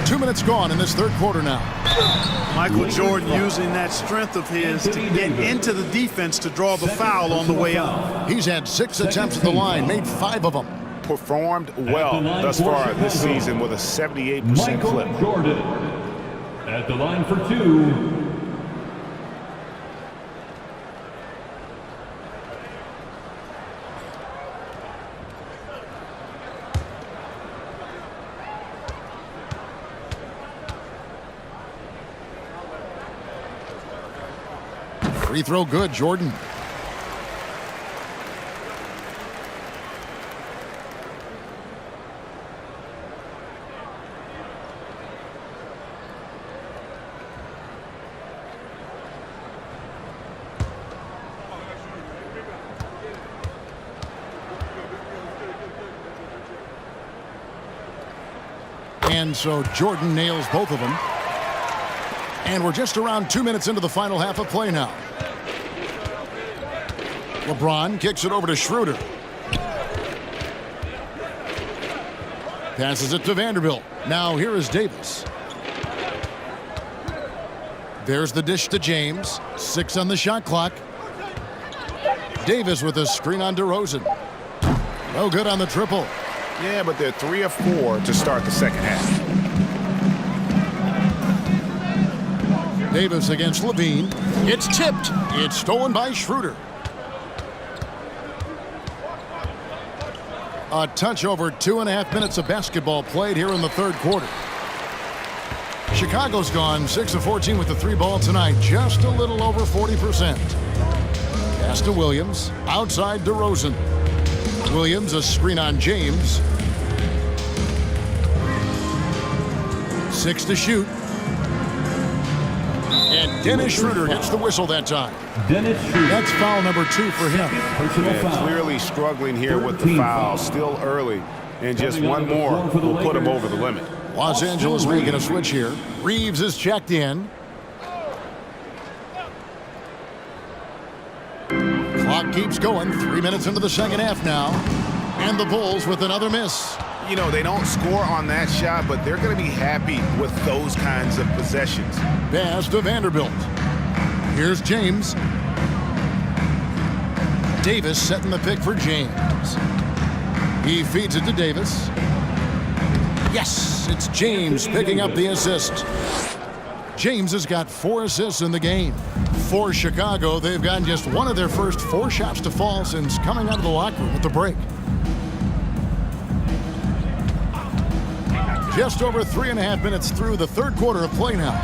2 minutes gone in this third quarter now. Michael Jordan using that strength of his to get into the defense to draw the foul on the way up. He's had 6 attempts at the line, made 5 of them. Performed well thus far this season with a 78% clip. Michael Jordan at the line for 2. Free throw good, Jordan. And so Jordan nails both of them. And we're just around 2 minutes into the final half of play now. LeBron kicks it over to Schroeder. Passes it to Vanderbilt. Now here is Davis. There's the dish to James. 6 on the shot clock. Davis with a screen on DeRozan. No good on the triple. Yeah, but they're 3 of 4 to start the second half. Davis against Levine. It's tipped. It's stolen by Schroeder. A touch over 2.5 minutes of basketball played here in the third quarter. Chicago's gone 6 of 14 with the 3 ball tonight, just a little over 40%. Pass to Williams, outside DeRozan. Williams, a screen on James. 6 to shoot. And Dennis Schroeder gets the whistle that time. Dennis Schroeder. That's foul number 2 for him. Yeah, clearly struggling here with the foul, still early. And just one more will put him over the limit. Los Angeles making a switch here. Reeves is checked in. Clock keeps going. 3 minutes into the second half now. And the Bulls with another miss. You know, they don't score on that shot, but they're going to be happy with those kinds of possessions. Pass to Vanderbilt. Here's James. Davis setting the pick for James. He feeds it to Davis. Yes, it's James picking up the assist. James has got 4 assists in the game. For Chicago, they've gotten just one of their first 4 shots to fall since coming out of the locker room at the break. Just over 3.5 minutes through the third quarter of play now.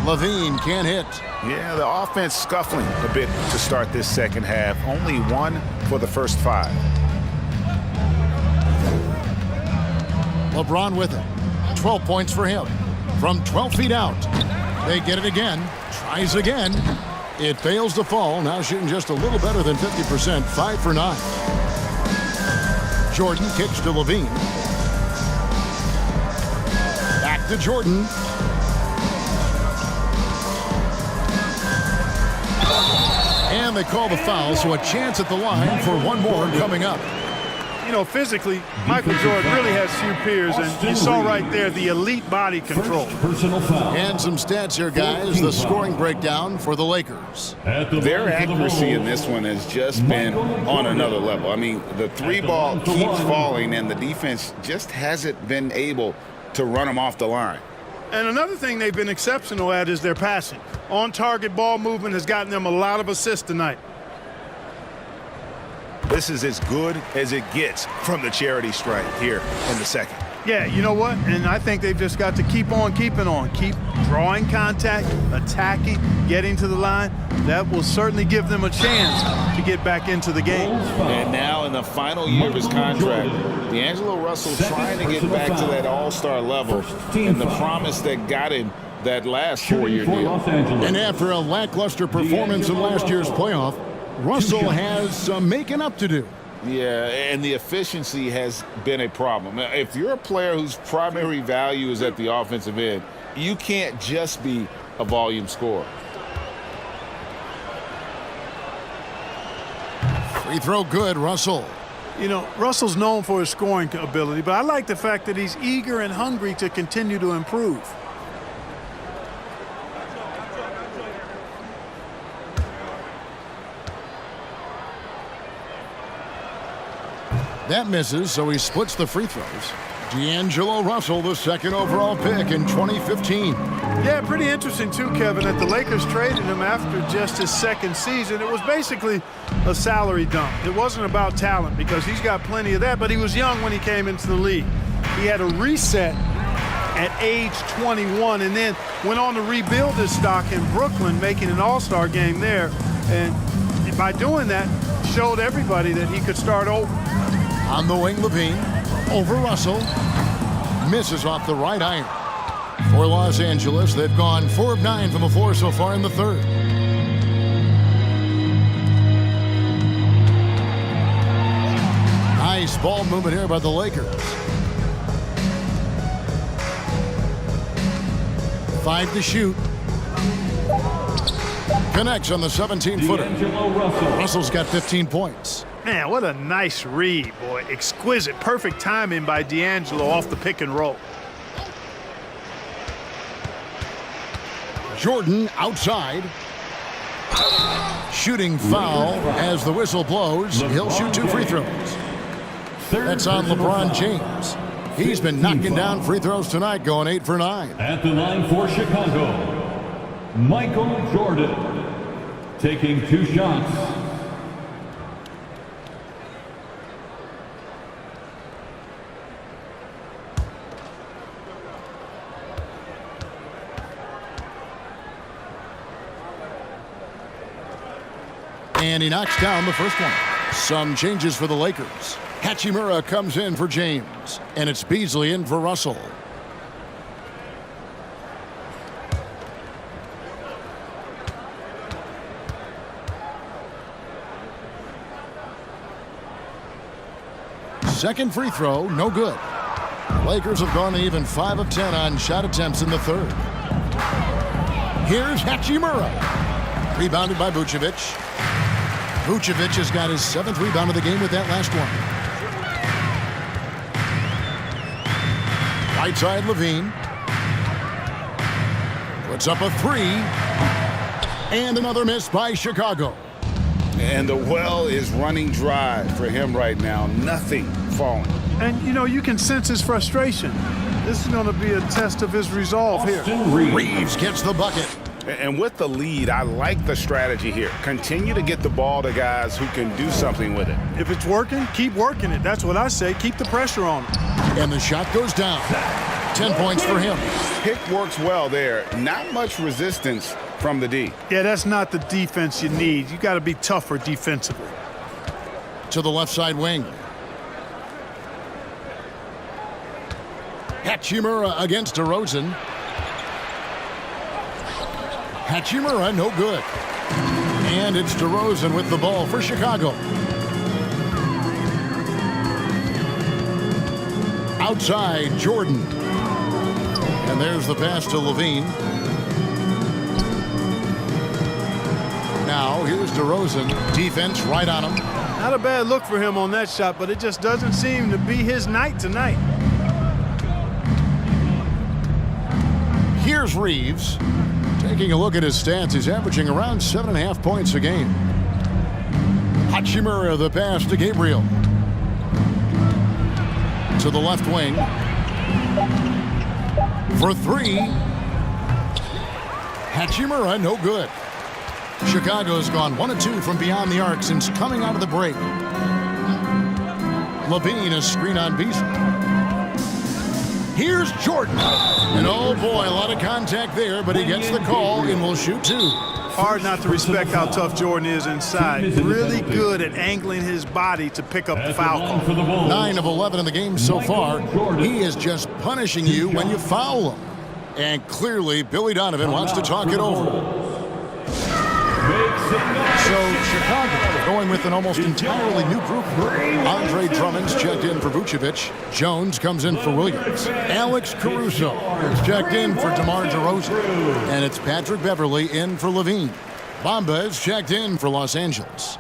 Levine can't hit. Yeah, the offense scuffling a bit to start this second half. Only 1 for the first 5. LeBron with it. 12 points for him. From 12 feet out. They get it again. Tries again. It fails to fall. Now shooting just a little better than 50%. 5 for 9. Jordan kicks to Levine. Back to Jordan. And they call the foul, so a chance at the line for one more coming up. You know, physically, Michael Jordan really has few peers, and you saw right there the elite body control. And some stats here, guys. The scoring breakdown for the Lakers. Their accuracy in this one has just been on another level. I mean, the three ball keeps falling, and the defense just hasn't been able to run them off the line. And another thing they've been exceptional at is their passing. On-target ball movement has gotten them a lot of assists tonight. This is as good as it gets from the charity stripe here in the second. Yeah, you know what? And I think they've just got to keep on keeping on. Keep drawing contact, attacking, getting to the line. That will certainly give them a chance to get back into the game. And now in the final year of his contract, D'Angelo Russell trying to get back to that all-star level and the promise that got him that last 4-year deal. And after a lackluster performance in last year's playoff, Russell has some making up to do. Yeah, and the efficiency has been a problem. If you're a player whose primary value is at the offensive end, you can't just be a volume scorer. Free throw good, Russell. You know, Russell's known for his scoring ability, but I like the fact that he's eager and hungry to continue to improve. That misses, so he splits the free throws. D'Angelo Russell, the second overall pick in 2015. Yeah, pretty interesting too, Kevin, that the Lakers traded him after just his second season. It was basically a salary dump. It wasn't about talent because he's got plenty of that, but he was young when he came into the league. He had a reset at age 21 and then went on to rebuild his stock in Brooklyn, making an all-star game there. And by doing that, showed everybody that he could start over. On the wing, Levine. Over Russell. Misses off the right iron. For Los Angeles, they've gone 4 of 9 from the floor so far in the third. Nice ball movement here by the Lakers. 5 to shoot. Connects on the 17-footer. Russell's got 15 points. Man, what a nice read, boy. Exquisite, perfect timing by D'Angelo off the pick and roll. Jordan outside. Shooting foul as the whistle blows. He'll shoot 2 free throws. That's on LeBron James. He's been knocking down free throws tonight, going 8 for 9. At the line for Chicago, Michael Jordan, taking 2 shots. And he knocks down the first one. Some changes for the Lakers. Hachimura comes in for James. And it's Beasley in for Russell. Second free throw, no good. The Lakers have gone even 5 of 10 on shot attempts in the third. Here's Hachimura. Rebounded by Vucevic. Vucevic has got his 7th rebound of the game with that last one. Right side, Levine. Puts up a 3. And another miss by Chicago. And the well is running dry for him right now. Nothing falling. And, you know, you can sense his frustration. This is going to be a test of his resolve here. Reeves gets the bucket. And with the lead, I like the strategy here. Continue to get the ball to guys who can do something with it. If it's working, keep working it. That's what I say. Keep the pressure on him. And the shot goes down. 10 points for him. Pick works well there. Not much resistance from the D. Yeah, that's not the defense you need. You got to be tougher defensively. To the left side wing. Hachimura against DeRozan. Hachimura, no good. And it's DeRozan with the ball for Chicago. Outside, Jordan. And there's the pass to Levine. Now, here's DeRozan. Defense right on him. Not a bad look for him on that shot, but it just doesn't seem to be his night tonight. Here's Reeves. Taking a look at his stats, he's averaging around 7.5 points a game. Hachimura, the pass to Gabriel. To the left wing. For three. Hachimura, no good. Chicago's gone 1 of 2 from beyond the arc since coming out of the break. Levine, a screen on Beasley. Here's Jordan. And oh boy, a lot of contact there, but he gets the call and will shoot 2. Hard not to respect how tough Jordan is inside. Really good at angling his body to pick up the foul call. 9 of 11 in the game so far. He is just punishing you when you foul him. And clearly, Billy Donovan wants to talk it over. So Chicago going with an almost entirely new group. Andre Drummond's checked in for Vucevic. Jones comes in for Williams. Alex Caruso is checked in for DeMar DeRozan. And it's Patrick Beverley in for Levine. Bamba is checked in for Los Angeles.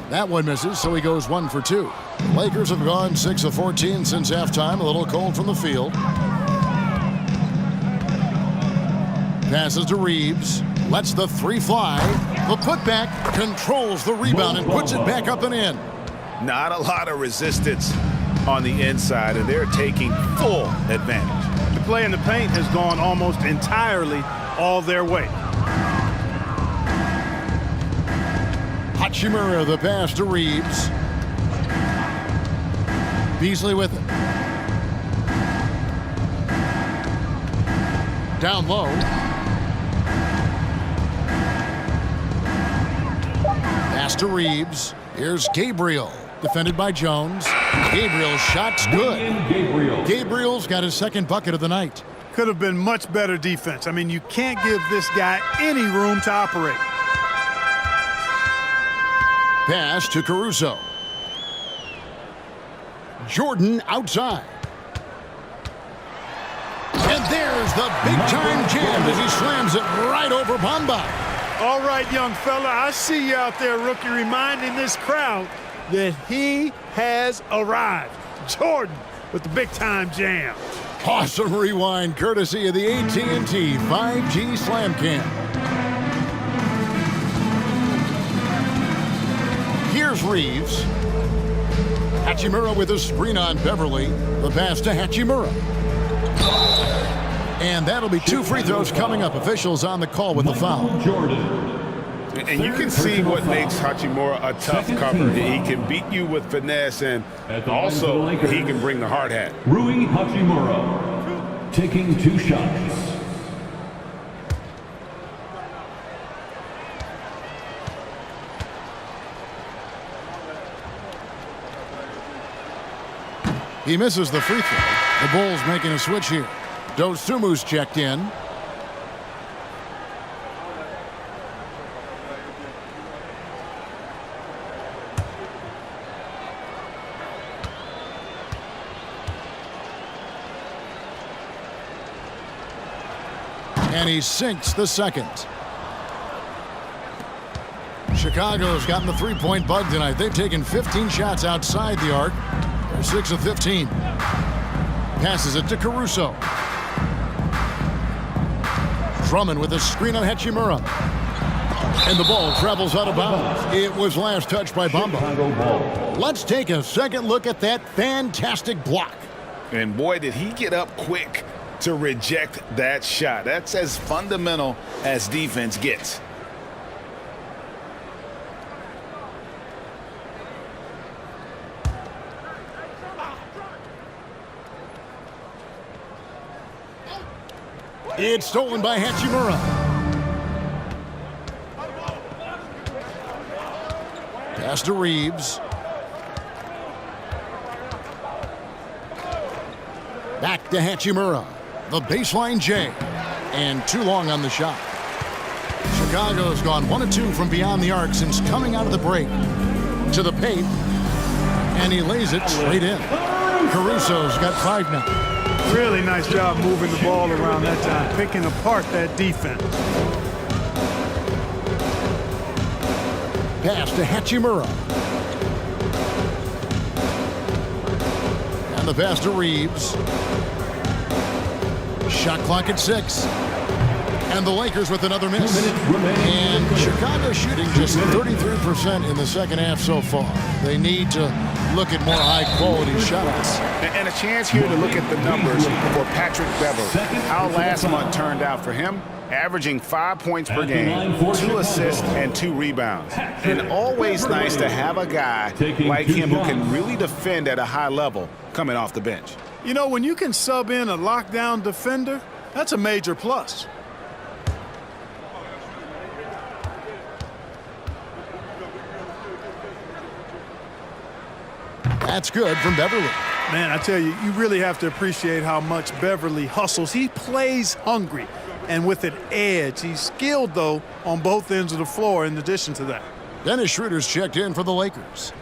That one misses, so he goes 1 for 2. Lakers have gone 6 of 14 since halftime. A little cold from the field. Passes to Reeves. Lets the 3 fly. The putback controls the rebound and puts it back up and in. Not a lot of resistance on the inside, and they're taking full advantage. The play in the paint has gone almost entirely all their way. Hachimura, the pass to Reeves. Beasley with it. Down low. Pass to Reeves. Here's Gabriel. Defended by Jones. Gabriel's shot's good. Gabriel's got his second bucket of the night. Could have been much better defense. I mean, you can't give this guy any room to operate. Pass to Caruso. Jordan outside. And there's the big-time jam as he slams it right over Bamba. All right, young fella, I see you out there, rookie, reminding this crowd that he has arrived. Jordan with the big-time jam. Awesome rewind courtesy of the AT&T 5G Slam Cam. Here's Reeves. Hachimura with a screen on Beverley. The pass to Hachimura. And that'll be 2 free throws coming up. Officials on the call with the foul. And you can see what makes Hachimura a tough cover. He can beat you with finesse, and also he can bring the hard hat. Rui Hachimura taking 2 shots. He misses the free throw. The Bulls making a switch here. Dosumu's checked in. And he sinks the second. Chicago's gotten the three-point bug tonight. They've taken 15 shots outside the arc. They're 6 of 15. Passes it to Caruso. Drummond with a screen on Hachimura. And the ball travels out of bounds. It was last touched by Bamba. Let's take a second look at that fantastic block. And boy, did he get up quick to reject that shot. That's as fundamental as defense gets. It's stolen by Hachimura. Pass to Reeves. Back to Hachimura. The baseline J. And too long on the shot. Chicago's gone 1 of 2 from beyond the arc since coming out of the break. To the paint. And he lays it straight in. Caruso's got 5 now. Really nice job moving the ball around that time, picking apart that defense. Pass to Hachimura. And the pass to Reeves. Shot clock at 6. And the Lakers with another miss. And Chicago shooting just 33% in the second half so far. They need to look at more high-quality shots. And a chance here to look at the numbers for Patrick Beverley. How last month turned out for him, averaging 5 points per game, 2 assists, and 2 rebounds. And always nice to have a guy like him who can really defend at a high level coming off the bench. You know, when you can sub in a lockdown defender, that's a major plus. That's good from Beverley. Man, I tell you, you really have to appreciate how much Beverley hustles. He plays hungry and with an edge. He's skilled, though, on both ends of the floor in addition to that. Dennis Schroeder's checked in for the Lakers.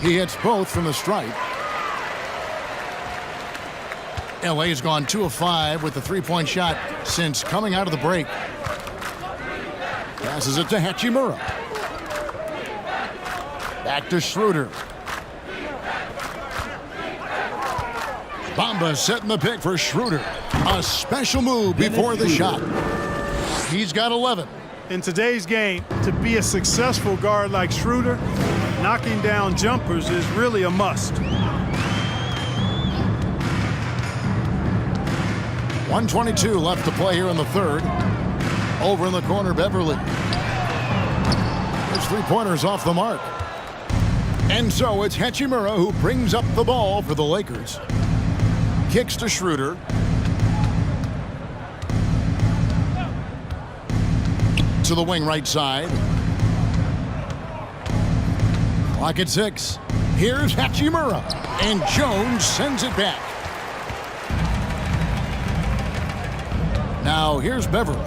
He hits both from the stripe. LA's gone 2 of 5 with the 3-point shot since coming out of the break. Passes it to Hachimura. Back to Schroeder. Bamba setting the pick for Schroeder. A special move before the shot. He's got 11. In today's game, to be a successful guard like Schroeder, knocking down jumpers is really a must. 1:22 left to play here in the third. Over in the corner, Beverley. His 3-pointer's off the mark. And so it's Hachimura who brings up the ball for the Lakers. Kicks to Schroeder. To the wing right side. Clock at 6. Here's Hachimura. And Jones sends it back. Now here's Beverley,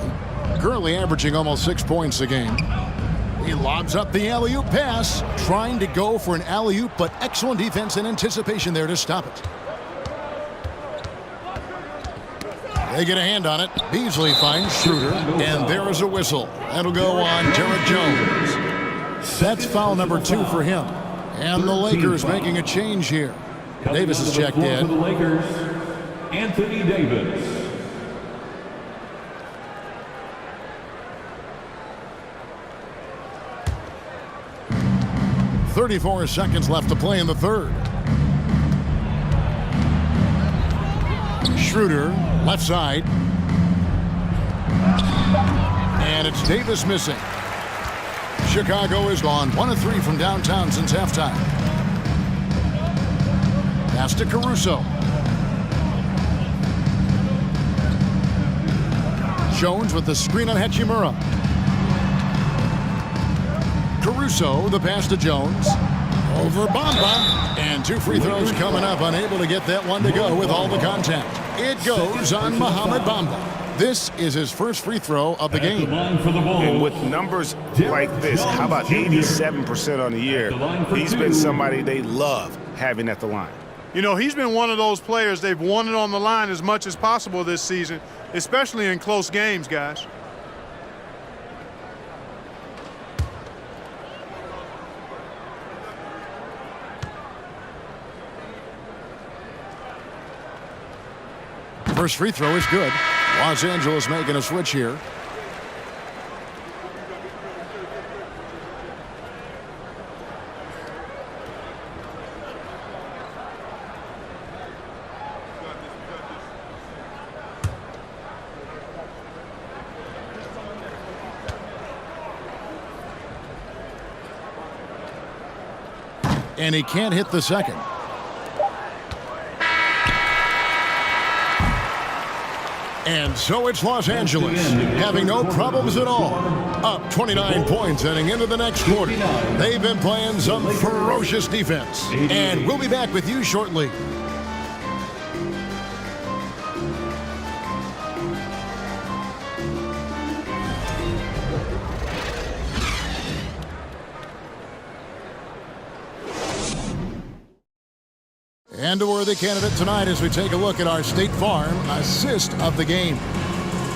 currently averaging almost 6 points a game. He lobs up the alley-oop pass, trying to go for an alley-oop, but excellent defense and anticipation there to stop it. They get a hand on it. Beasley finds Schroeder, and there is a whistle. That'll go on Derek Jones. That's foul number 2 for him. And the Lakers making a change here. Davis is checked in. For the Lakers, Anthony Davis. 34 seconds left to play in the third. Schroeder, left side. And it's Davis missing. Chicago is gone 1 of 3 from downtown since halftime. Pass to Caruso. Jones with the screen on Hachimura. Caruso, the pass to Jones. Over Bamba. And 2 free throws coming up. Unable to get that one to go with all the contact. It goes on Mohamed Bamba. This is his first free throw of the game. And with numbers like this, how about 87% on the year? He's been somebody they love having at the line. You know, he's been one of those players they've wanted on the line as much as possible this season, especially in close games, guys. First free throw is good. Los Angeles making a switch here. and he can't hit the second. And so it's Los Angeles, having no problems at all. Up 29 points heading into the next quarter. They've been playing some ferocious defense. And we'll be back with you shortly. And a worthy candidate tonight as we take a look at our State Farm assist of the game.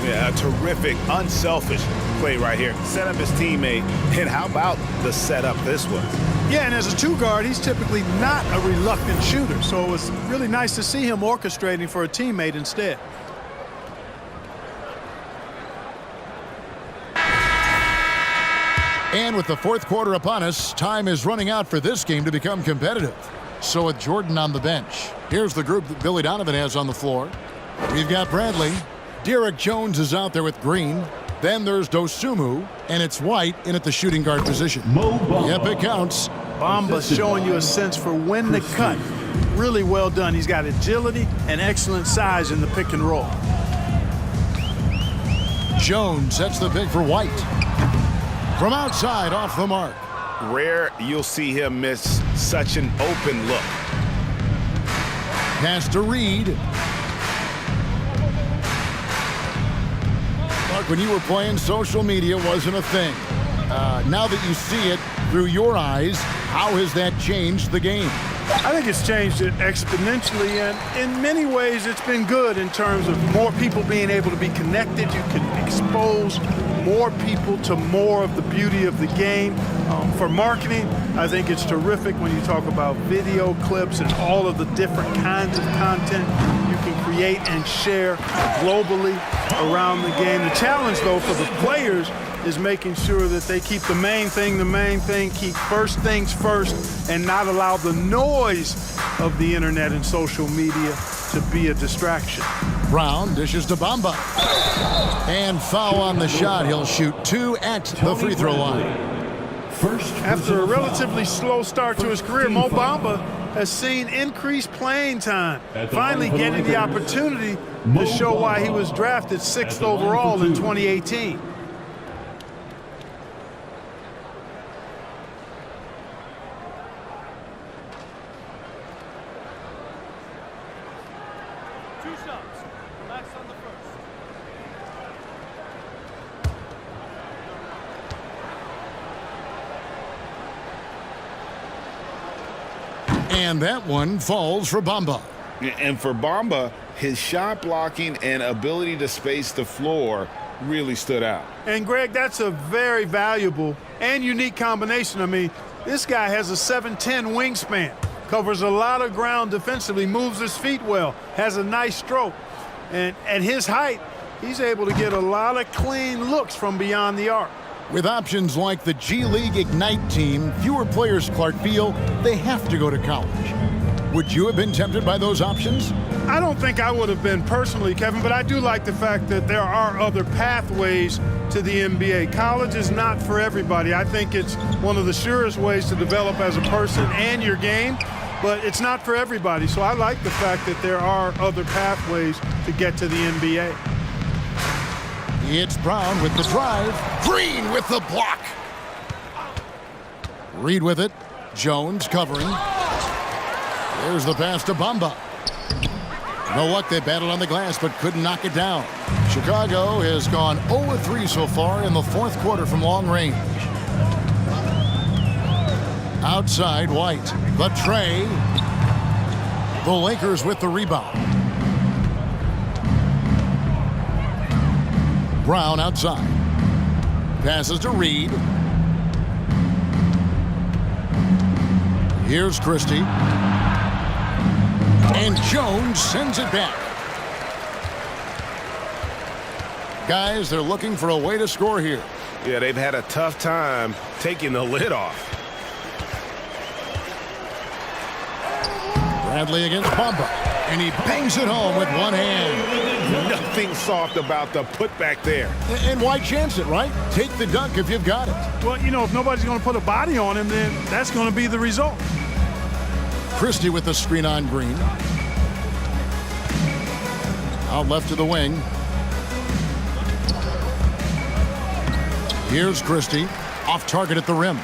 Yeah, a terrific, unselfish play right here. Set up his teammate, and how about the setup this was? Yeah, and as a two guard, he's typically not a reluctant shooter, so it was really nice to see him orchestrating for a teammate instead. And with the fourth quarter upon us, time is running out for this game to become competitive. So with Jordan on the bench, here's the group that Billy Donovan has on the floor. We've got Bradley. Derek Jones is out there with Green. Then there's Dosumu, and it's White in at the shooting guard position. Yep, it counts. Bamba's showing you a sense for when to cut. Really well done. He's got agility and excellent size in the pick and roll. Jones sets the pick for White. From outside, off the mark. Rare you'll see him miss such an open look. Pass to Reed. Mark, when you were playing, social media wasn't a thing. Now that you see it through your eyes, how has that changed the game? I think it's changed it exponentially, and in many ways it's been good in terms of more people being able to be connected. You can expose more people to more of the beauty of the game. For marketing, I think it's terrific when you talk about video clips and all of the different kinds of content you can create and share globally around the game. The challenge, though, for the players is making sure that they keep the main thing, keep first things first, and not allow the noise of the internet and social media to be a distraction. Brown dishes to Bamba. And foul on the shot. He'll shoot 2 at the free throw line. After a relatively slow start to his career, Mo Bamba has seen increased playing time, finally getting the opportunity to show why he was drafted 6th overall in 2018. And that one falls for Bamba. And for Bamba, his shot blocking and ability to space the floor really stood out. And Greg, that's a very valuable and unique combination. I mean, this guy has a 7'10" wingspan, covers a lot of ground defensively, moves his feet well, has a nice stroke. And at his height, he's able to get a lot of clean looks from beyond the arc. With options like the G League Ignite team, fewer players, Clark, feel they have to go to college. Would you have been tempted by those options? I don't think I would have been personally, Kevin, but I do like the fact that there are other pathways to the NBA. College is not for everybody. I think it's one of the surest ways to develop as a person and your game, but it's not for everybody. So I like the fact that there are other pathways to get to the NBA. It's Brown with the drive. Green with the block. Reed with it. Jones covering. There's the pass to Bamba. No luck, they battled on the glass but couldn't knock it down. Chicago has gone 0-3 so far in the fourth quarter from long range. Outside, White. The tray. The Lakers with the rebound. Brown outside. Passes to Reed. Here's Christie. And Jones sends it back. Guys, they're looking for a way to score here. Yeah, they've had a tough time taking the lid off. Bradley against Bamba. And he bangs it home with one hand. Nothing soft about the putback there. And why chance it, right? Take the dunk if you've got it. Well, you know, if nobody's going to put a body on him, then that's going to be the result. Christie with the screen on Green. Out left to the wing. Here's Christie. Off target at the rim.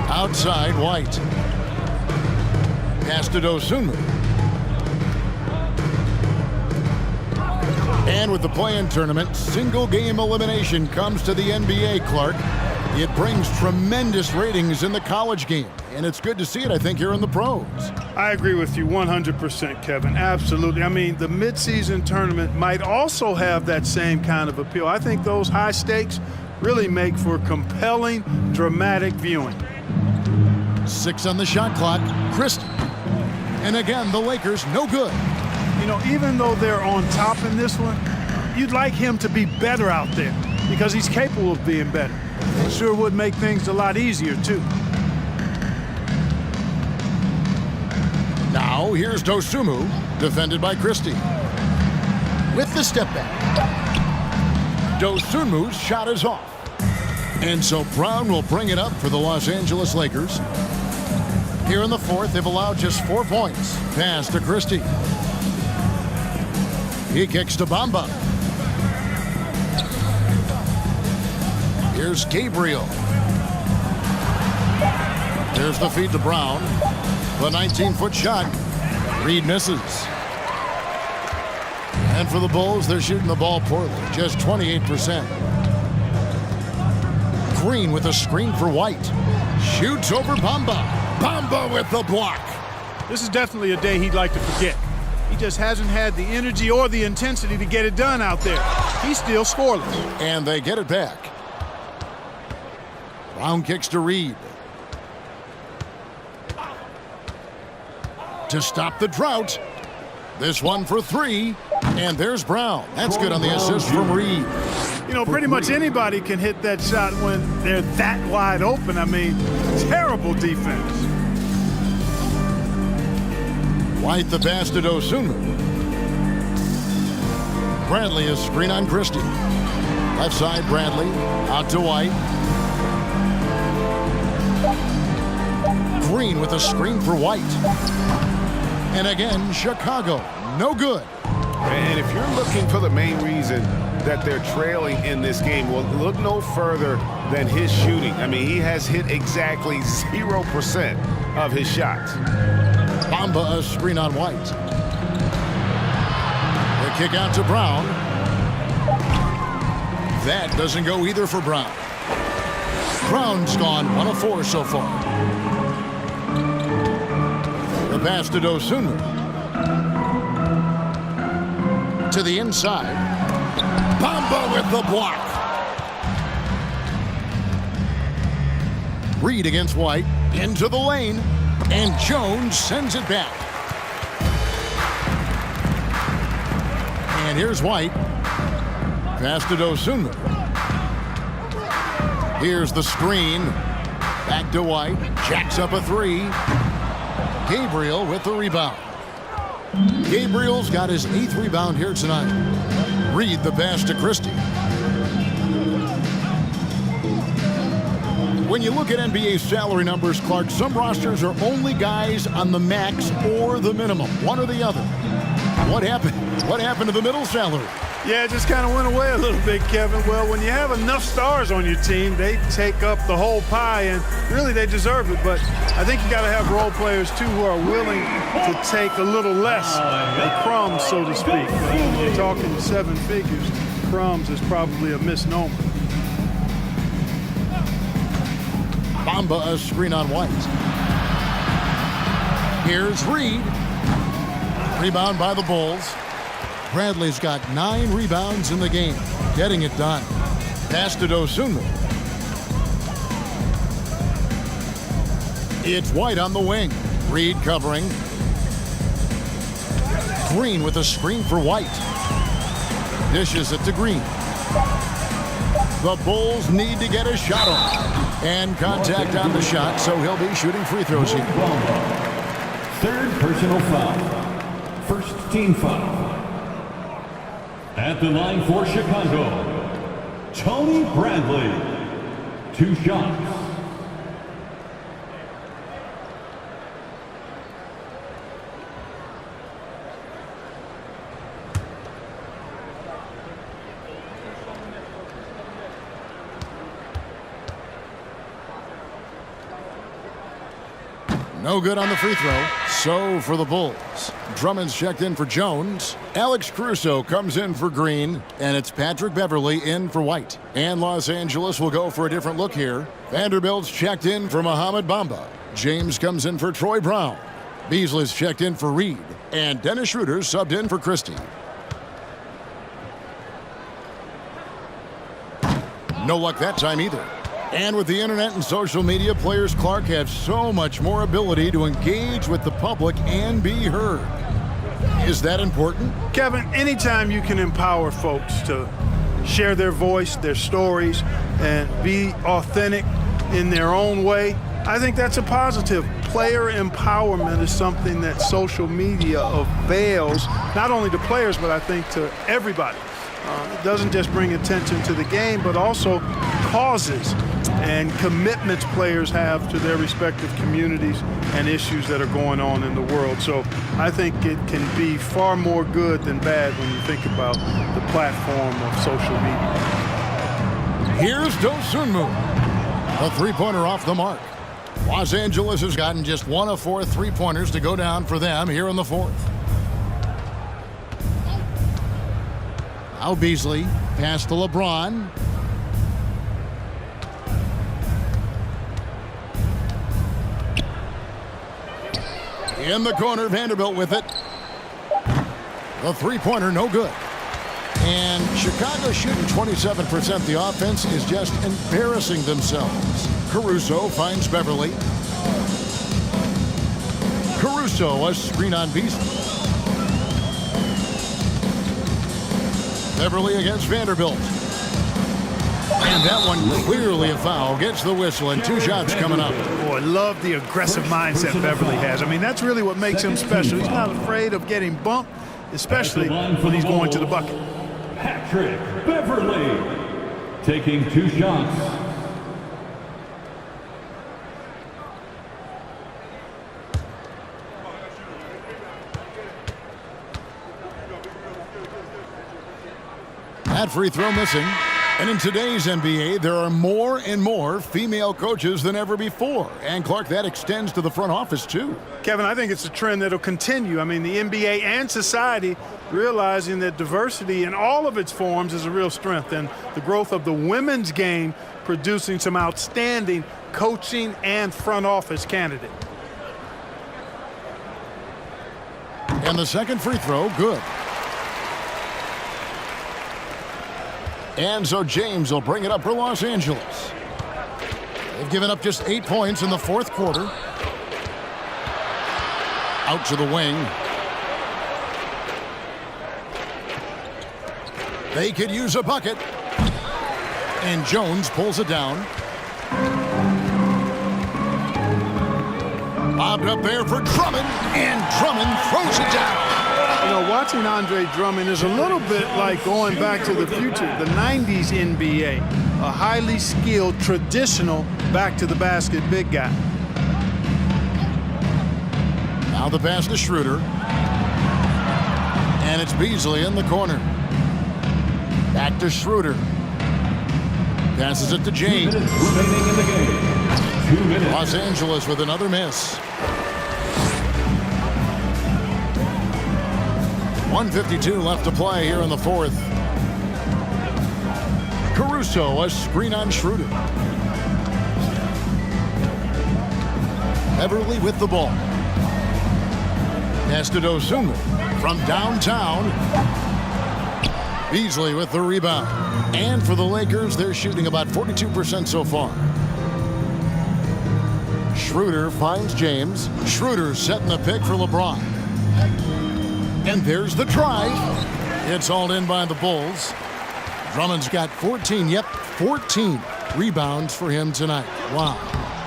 Outside, White. Pass to Dosunmu. And with the play-in tournament, single game elimination comes to the NBA, Clark. It brings tremendous ratings in the college game, and it's good to see it, I think, here in the pros. I agree with you 100%, Kevin. Absolutely. I mean, the midseason tournament might also have that same kind of appeal. I think those high stakes really make for compelling, dramatic viewing. 6 on the shot clock. Christie. And again, the Lakers no good. You know, even though they're on top in this one, you'd like him to be better out there because he's capable of being better. It sure would make things a lot easier, too. Now, here's Dosunmu, defended by Christie. With the step back. Dosunmu's shot is off. And so Brown will bring it up for the Los Angeles Lakers. Here in the fourth, they've allowed just 4 points. Pass to Christie. He kicks to Bamba. Here's Gabriel. There's the feed to Brown. The 19-foot shot. Reed misses. And for the Bulls, they're shooting the ball poorly. Just 28%. Green with a screen for White. Shoots over Bamba. Bamba with the block. This is definitely a day he'd like to forget. He just hasn't had the energy or the intensity to get it done out there. He's still scoreless. And they get it back. Brown kicks to Reed. To stop the drought. This one for 3. And there's Brown. That's good on the assist from Reed. You know, pretty much anybody can hit that shot when they're that wide open. I mean, terrible defense. White the pass to Dosunmu. Bradley is screen on Christie. Left side, Bradley. Out to White. Green with a screen for White. And again, Chicago. No good. And if you're looking for the main reason that they're trailing in this game, well, look no further than his shooting. I mean, he has hit exactly 0% of his shots. Bamba a screen on White. The kick out to Brown. That doesn't go either for Brown. Brown's gone 1 of 4 so far. The pass to Dosunmu. To the inside. Bamba with the block. Reed against White. Into the lane. And Jones sends it back. And here's White. Pass to Dosunmu. Here's the screen. Back to White. Jacks up a 3. Gabriel with the rebound. Gabriel's got his 8th rebound here tonight. Reed the pass to Christie. When you look at NBA salary numbers, Clark, some rosters are only guys on the max or the minimum, one or the other. What happened? What happened to the middle salary? Yeah, it just kind of went away a little bit, Kevin. Well, when you have enough stars on your team, they take up the whole pie, and really they deserve it. But I think you got to have role players, too, who are willing to take a little less, the crumbs, so to speak. When you're talking 7 figures, crumbs is probably a misnomer. Bamba a screen on White. Here's Reed. Rebound by the Bulls. Bradley's got 9 rebounds in the game. Getting it done. Pass to Dosunmu. It's White on the wing. Reed covering. Green with a screen for White. Dishes it to Green. The Bulls need to get a shot on. And contact on the shot, so he'll be shooting free throws here. 3rd personal foul. First team foul. At the line for Chicago, Tony Bradley. 2 shots. No good on the free throw. So for the Bulls, Drummond's checked in for Jones. Alex Caruso comes in for Green. And it's Patrick Beverly in for White. And Los Angeles will go for a different look here. Vanderbilt's checked in for Mohamed Bamba. James comes in for Troy Brown. Beasley's checked in for Reed. And Dennis Schroeder's subbed in for Christie. No luck that time either. And with the internet and social media, players Clark have so much more ability to engage with the public and be heard. Is that important? Kevin, anytime you can empower folks to share their voice, their stories, and be authentic in their own way, I think that's a positive. Player empowerment is something that social media avails, not only to players, but I think to everybody. It doesn't just bring attention to the game, but also causes and commitments players have to their respective communities and issues that are going on in the world. So I think it can be far more good than bad when you think about the platform of social media. Here's Dosunmu. A three-pointer off the mark. Los Angeles has gotten just 1 of 4 three-pointers to go down for them here in the fourth. Now Beasley, pass to LeBron. In the corner, Vanderbilt with it. The three-pointer, no good. And Chicago shooting 27%. The offense is just embarrassing themselves. Caruso finds Beverly. Caruso, a screen on Beasley. Beverly against Vanderbilt. And that one clearly a foul. Gets the whistle and 2 shots coming up. Boy, love the aggressive mindset Beverly has. I mean, that's really what makes him special. He's not afraid of getting bumped, especially when he's going to the bucket. Patrick Beverly taking 2 shots. That free throw missing. And in today's NBA, there are more and more female coaches than ever before. And, Clark, that extends to the front office, too. Kevin, I think it's a trend that will continue. I mean, the NBA and society realizing that diversity in all of its forms is a real strength. And the growth of the women's game producing some outstanding coaching and front office candidates. And the second free throw, good. And so James will bring it up for Los Angeles. They've given up just 8 points in the fourth quarter. Out to the wing. They could use a bucket. And Jones pulls it down. Bobbed up there for Drummond. And Drummond throws it down. You know, watching Andre Drummond is a little bit like going back to the future, the 90s NBA, a highly skilled, traditional, back-to-the-basket big guy. Now the pass to Schroeder. And it's Beasley in the corner. Back to Schroeder. Passes it to James. 2 minutes remaining in the game. 2 minutes. Los Angeles with another miss. 1:52 left to play here in the fourth. Caruso, a screen on Schroeder. Beverly with the ball. Pass to Dosunmu from downtown. Beasley with the rebound. And for the Lakers, they're shooting about 42% so far. Schroeder finds James. Schroeder setting the pick for LeBron. And there's the try. It's hauled in by the Bulls. Drummond's got 14 rebounds for him tonight. Wow.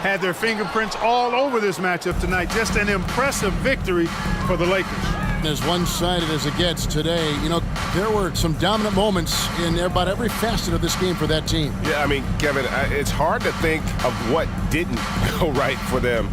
Had their fingerprints all over this matchup tonight. Just an impressive victory for the Lakers. As one-sided as it gets today, you know, there were some dominant moments in about every facet of this game for that team. Yeah, I mean, Kevin, it's hard to think of what didn't go right for them.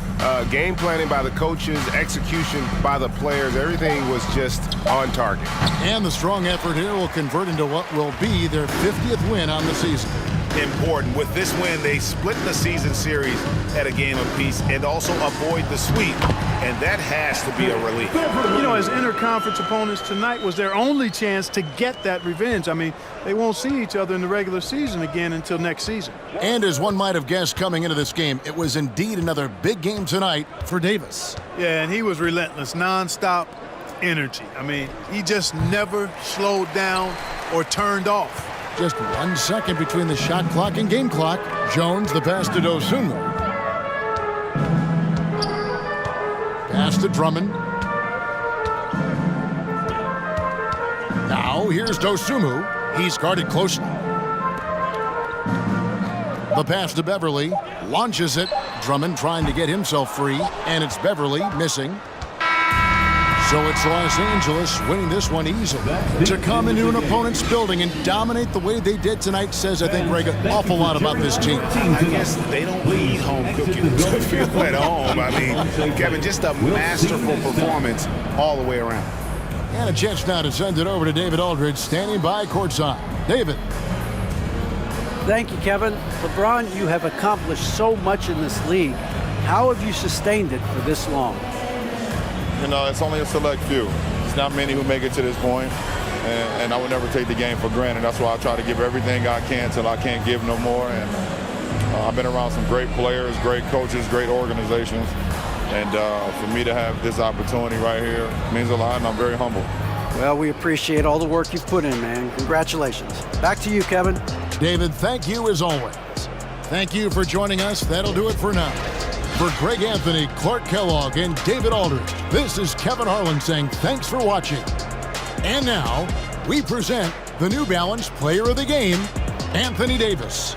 Game planning by the coaches, execution by the players, everything was just on target. And the strong effort here will convert into what will be their 50th win on the season. important. With this win, they split the season series at a game apiece and also avoid the sweep, and that has to be a relief. You know, as interconference opponents, tonight was their only chance to get that revenge. I mean, they won't see each other in the regular season again until next season. And as one might have guessed coming into this game, it was indeed another big game tonight for Davis. Yeah, and he was relentless, nonstop energy. I mean, he just never slowed down or turned off. Just 1 second between the shot clock and game clock. Jones, the pass to Dosunmu. Pass to Drummond. Now here's Dosunmu. He's guarded closely. The pass to Beverly. Launches it. Drummond trying to get himself free. And it's Beverly missing. So it's Los Angeles winning this one easily. To come into an opponent's building and dominate the way they did tonight says, I think, Greg, an awful lot about this team. I guess they don't need home cooking to feel at home. I mean, Kevin, just a masterful performance all the way around. And a chance now to send it over to David Aldridge, standing by courtside. David. Thank you, Kevin. LeBron, you have accomplished so much in this league. How have you sustained it for this long? You know, it's only a select few. It's not many who make it to this point, and I would never take the game for granted. That's why I try to give everything I can till I can't give no more. And I've been around some great players, great coaches, great organizations, and for me to have this opportunity right here means a lot, and I'm very humble. Well, we appreciate all the work you've put in, man. Congratulations. Back to you, Kevin. David, thank you as always. Thank you for joining us. That'll do it for now. For Greg Anthony, Clark Kellogg, and David Aldridge, this is Kevin Harlan saying thanks for watching. And now, we present the New Balance Player of the Game, Anthony Davis.